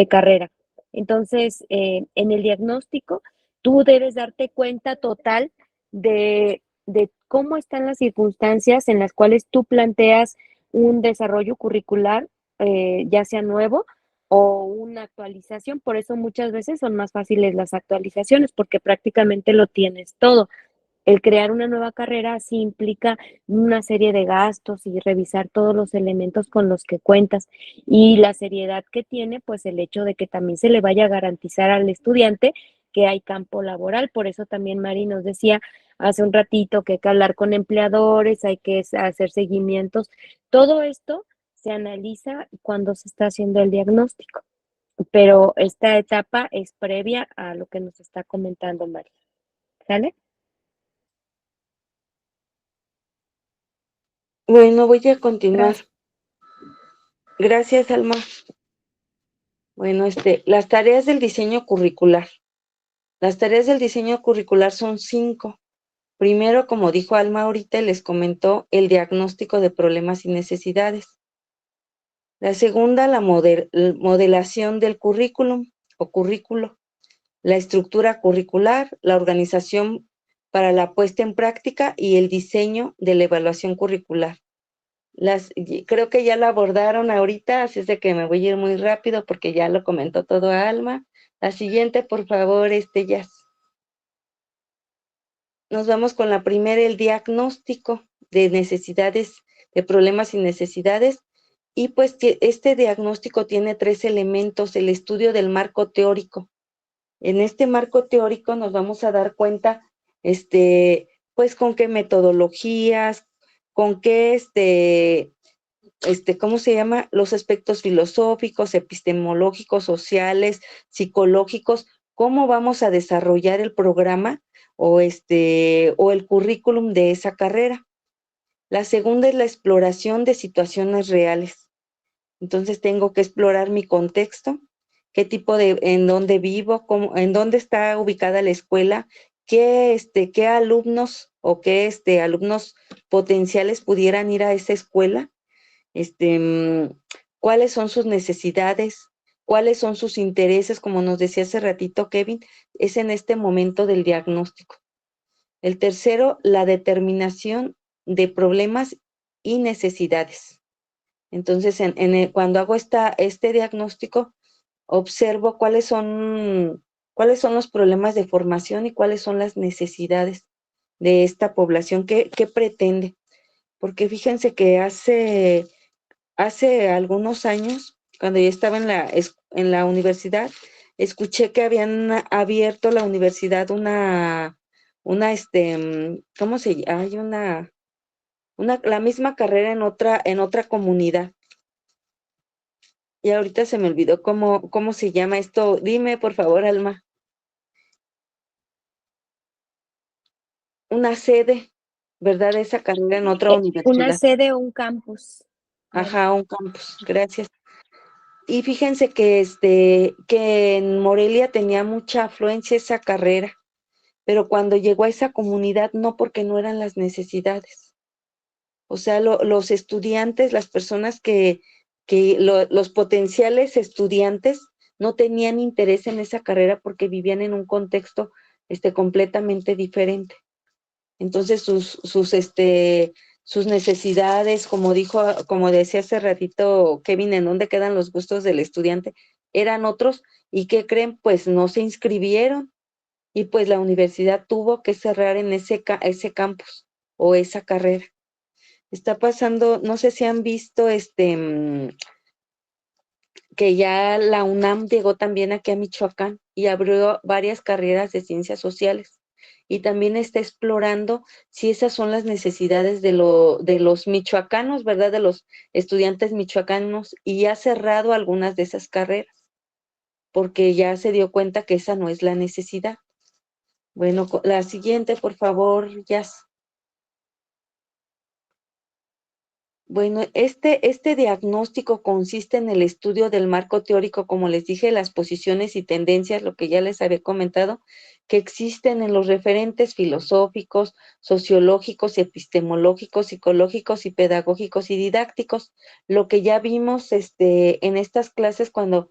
carrera. Entonces, en el diagnóstico, tú debes darte cuenta total de cómo están las circunstancias en las cuales tú planteas un desarrollo curricular, ya sea nuevo o una actualización. Por eso muchas veces son más fáciles las actualizaciones, porque prácticamente lo tienes todo. El crear una nueva carrera sí implica una serie de gastos y revisar todos los elementos con los que cuentas y la seriedad que tiene, pues el hecho de que también se le vaya a garantizar al estudiante que hay campo laboral. Por eso también Mari nos decía hace un ratito que hay que hablar con empleadores, hay que hacer seguimientos. Todo esto se analiza cuando se está haciendo el diagnóstico, pero esta etapa es previa a lo que nos está comentando Mari. ¿Sale? Bueno, voy a continuar. Gracias, Alma. Bueno, las tareas del diseño curricular. Las tareas del diseño curricular son 5. Primero, como dijo Alma ahorita, les comentó el diagnóstico de problemas y necesidades. La segunda, la modelación del currículum o currículo. La estructura curricular, la organización para la puesta en práctica y el diseño de la evaluación curricular. Creo que ya la abordaron ahorita, así es de que me voy a ir muy rápido porque ya lo comentó todo Alma. La siguiente, por favor, Jazz. Nos vamos con la primera, el diagnóstico de necesidades, de problemas y necesidades. Y pues este diagnóstico tiene 3 elementos: el estudio del marco teórico. En este marco teórico nos vamos a dar cuenta, pues con qué metodologías, con qué, ¿cómo se llama? Los aspectos filosóficos, epistemológicos, sociales, psicológicos, cómo vamos a desarrollar el programa o el currículum de esa carrera. La segunda es la exploración de situaciones reales. Entonces tengo que explorar mi contexto, en dónde vivo, en dónde está ubicada la escuela, qué alumnos o qué alumnos potenciales pudieran ir a esa escuela, cuáles son sus necesidades, cuáles son sus intereses, como nos decía hace ratito Kevin, es en este momento del diagnóstico. El tercero, la determinación de problemas y necesidades. Entonces, cuando hago este diagnóstico, observo cuáles son los problemas de formación y cuáles son las necesidades de esta población, qué pretende. Porque fíjense que hace algunos años, cuando yo estaba en la universidad, escuché que habían abierto la universidad ¿cómo se llama? Hay la misma carrera en otra comunidad. Y ahorita se me olvidó cómo se llama esto. Dime, por favor, Alma. Una sede, ¿verdad? Esa carrera en otra Una universidad. sede o un campus. Ajá, un campus. Gracias. Y fíjense que en Morelia tenía mucha afluencia esa carrera, pero cuando llegó a esa comunidad, no, porque no eran las necesidades. O sea, los estudiantes, las personas los potenciales estudiantes no tenían interés en esa carrera porque vivían en un contexto completamente diferente. Entonces sus necesidades, como decía hace ratito Kevin, en dónde quedan los gustos del estudiante, eran otros. ¿Y qué creen? Pues no se inscribieron y pues la universidad tuvo que cerrar en ese campus o esa carrera. Está pasando, no sé si han visto que ya la UNAM llegó también aquí a Michoacán y abrió varias carreras de ciencias sociales. Y también está explorando si esas son las necesidades de los michoacanos, ¿verdad? De los estudiantes michoacanos, y ha cerrado algunas de esas carreras, porque ya se dio cuenta que esa no es la necesidad. Bueno, la siguiente, por favor, Jazz. Bueno, este diagnóstico consiste en el estudio del marco teórico, como les dije, las posiciones y tendencias, lo que ya les había comentado, que existen en los referentes filosóficos, sociológicos, epistemológicos, psicológicos y pedagógicos y didácticos, lo que ya vimos en estas clases cuando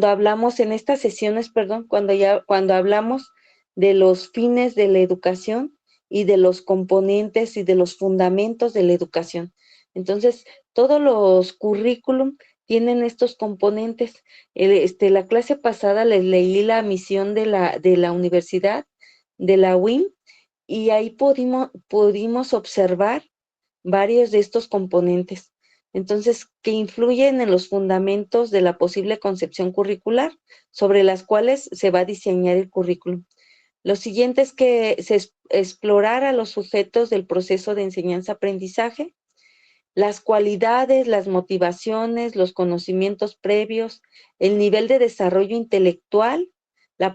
hablamos, en estas sesiones, perdón, cuando hablamos de los fines de la educación y de los componentes y de los fundamentos de la educación. Entonces, todos los currículum tienen estos componentes. La clase pasada les leí la misión de la universidad, de la UIM, y ahí pudimos observar varios de estos componentes. Entonces, que influyen en los fundamentos de la posible concepción curricular, sobre las cuales se va a diseñar el currículum. Lo siguiente es que se explorara los sujetos del proceso de enseñanza-aprendizaje, las cualidades, las motivaciones, los conocimientos previos, el nivel de desarrollo intelectual, la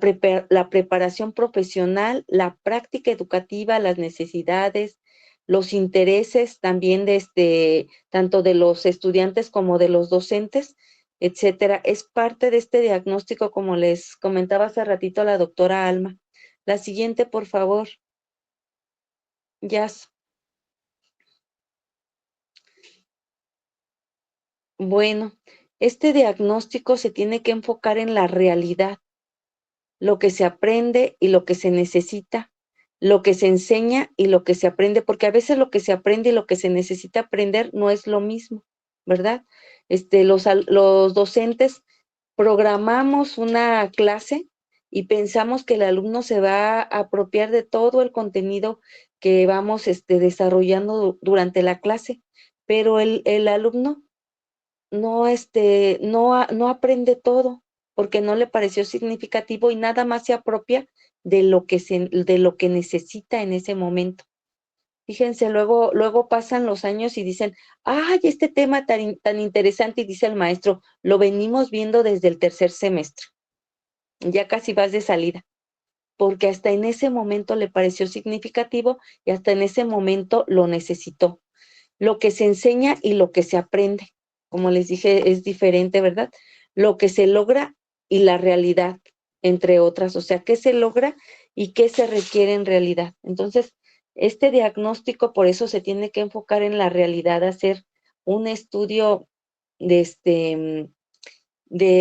preparación profesional, la práctica educativa, las necesidades, los intereses también tanto de los estudiantes como de los docentes, etcétera. Es parte de este diagnóstico, como les comentaba hace ratito la doctora Alma. La siguiente, por favor. Jazz. Bueno, este diagnóstico se tiene que enfocar en la realidad, lo que se aprende y lo que se necesita, lo que se enseña y lo que se aprende, porque a veces lo que se aprende y lo que se necesita aprender no es lo mismo, ¿verdad? Los docentes programamos una clase y pensamos que el alumno se va a apropiar de todo el contenido que vamos desarrollando durante la clase, pero el alumno no aprende todo porque no le pareció significativo y nada más se apropia de lo que necesita en ese momento. Fíjense, luego pasan los años y dicen, ¡ay, este tema tan interesante! Y dice el maestro, lo venimos viendo desde el tercer semestre. Ya casi vas de salida, porque hasta en ese momento le pareció significativo y hasta en ese momento lo necesitó. Lo que se enseña y lo que se aprende, como les dije, es diferente, ¿verdad? Lo que se logra y la realidad, entre otras, o sea, qué se logra y qué se requiere en realidad. Entonces, este diagnóstico por eso se tiene que enfocar en la realidad, hacer un estudio de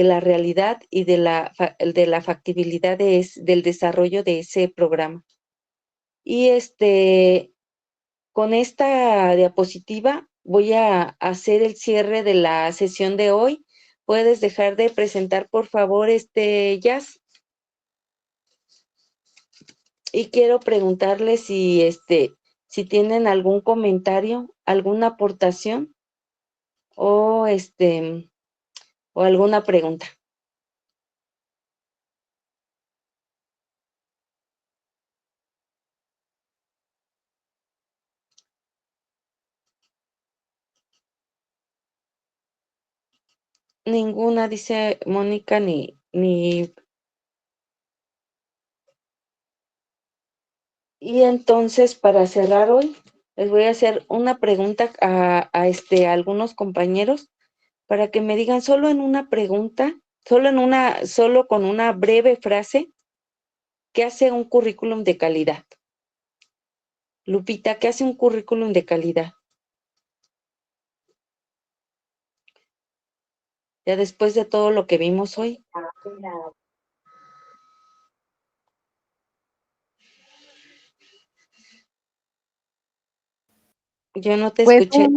la realidad y de la factibilidad del desarrollo de ese programa. Y con esta diapositiva voy a hacer el cierre de la sesión de hoy. ¿Puedes dejar de presentar, por favor, Jazz? Y quiero preguntarles si tienen algún comentario, alguna aportación o o alguna pregunta. Ninguna, dice Mónica, ni. Y entonces, para cerrar hoy, les voy a hacer una pregunta a algunos compañeros para que me digan solo en una pregunta, solo con una breve frase, ¿qué hace un currículum de calidad? Lupita, ¿qué hace un currículum de calidad? Ya después de todo lo que vimos hoy. Yo no te Pues escuché.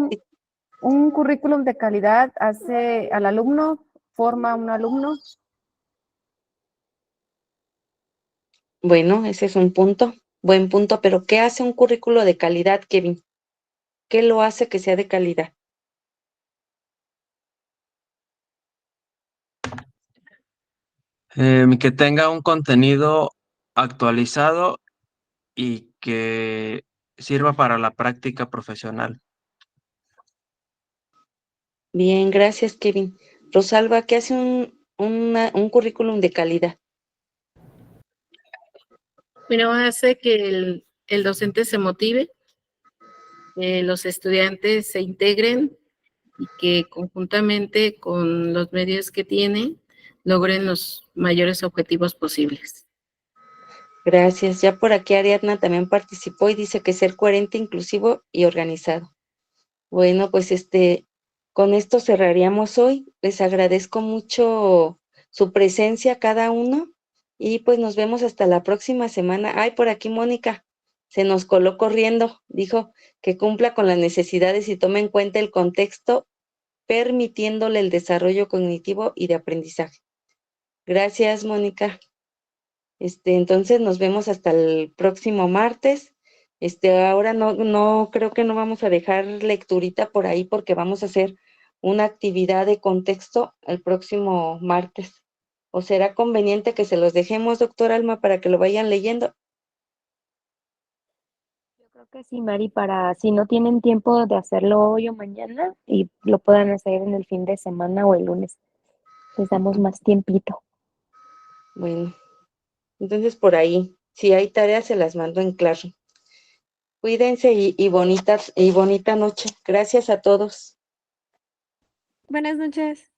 un currículum de calidad hace al alumno, forma un alumno. Bueno, ese es un punto, buen punto, pero ¿qué hace un currículo de calidad, Kevin? ¿Qué lo hace que sea de calidad? Que tenga un contenido actualizado y que sirva para la práctica profesional. Bien, gracias, Kevin. Rosalba, ¿qué hace un currículum de calidad? Bueno, hace que el docente se motive, que los estudiantes se integren y que conjuntamente con los medios que tiene logren los mayores objetivos posibles. Gracias. Ya por aquí Ariadna también participó y dice que ser coherente, inclusivo y organizado. Bueno, pues con esto cerraríamos hoy. Les agradezco mucho su presencia cada uno y pues nos vemos hasta la próxima semana. Ay, por aquí Mónica se nos coló corriendo. Dijo que cumpla con las necesidades y tome en cuenta el contexto, permitiéndole el desarrollo cognitivo y de aprendizaje. Gracias, Mónica. Entonces nos vemos hasta el próximo martes. Ahora no creo que no vamos a dejar lecturita por ahí porque vamos a hacer una actividad de contexto el próximo martes. ¿O será conveniente que se los dejemos, doctor Alma, para que lo vayan leyendo? Yo creo que sí, Mari, para si no tienen tiempo de hacerlo hoy o mañana y lo puedan hacer en el fin de semana o el lunes. Les damos más tiempito. Bueno, entonces por ahí, si hay tareas, se las mando en clase. Cuídense y bonita noche. Gracias a todos. Buenas noches.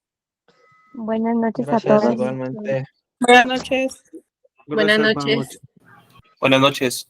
Buenas noches a Gracias, todos. igualmente. Buenas noches. Buenas Gracias, noches. Buenas noches.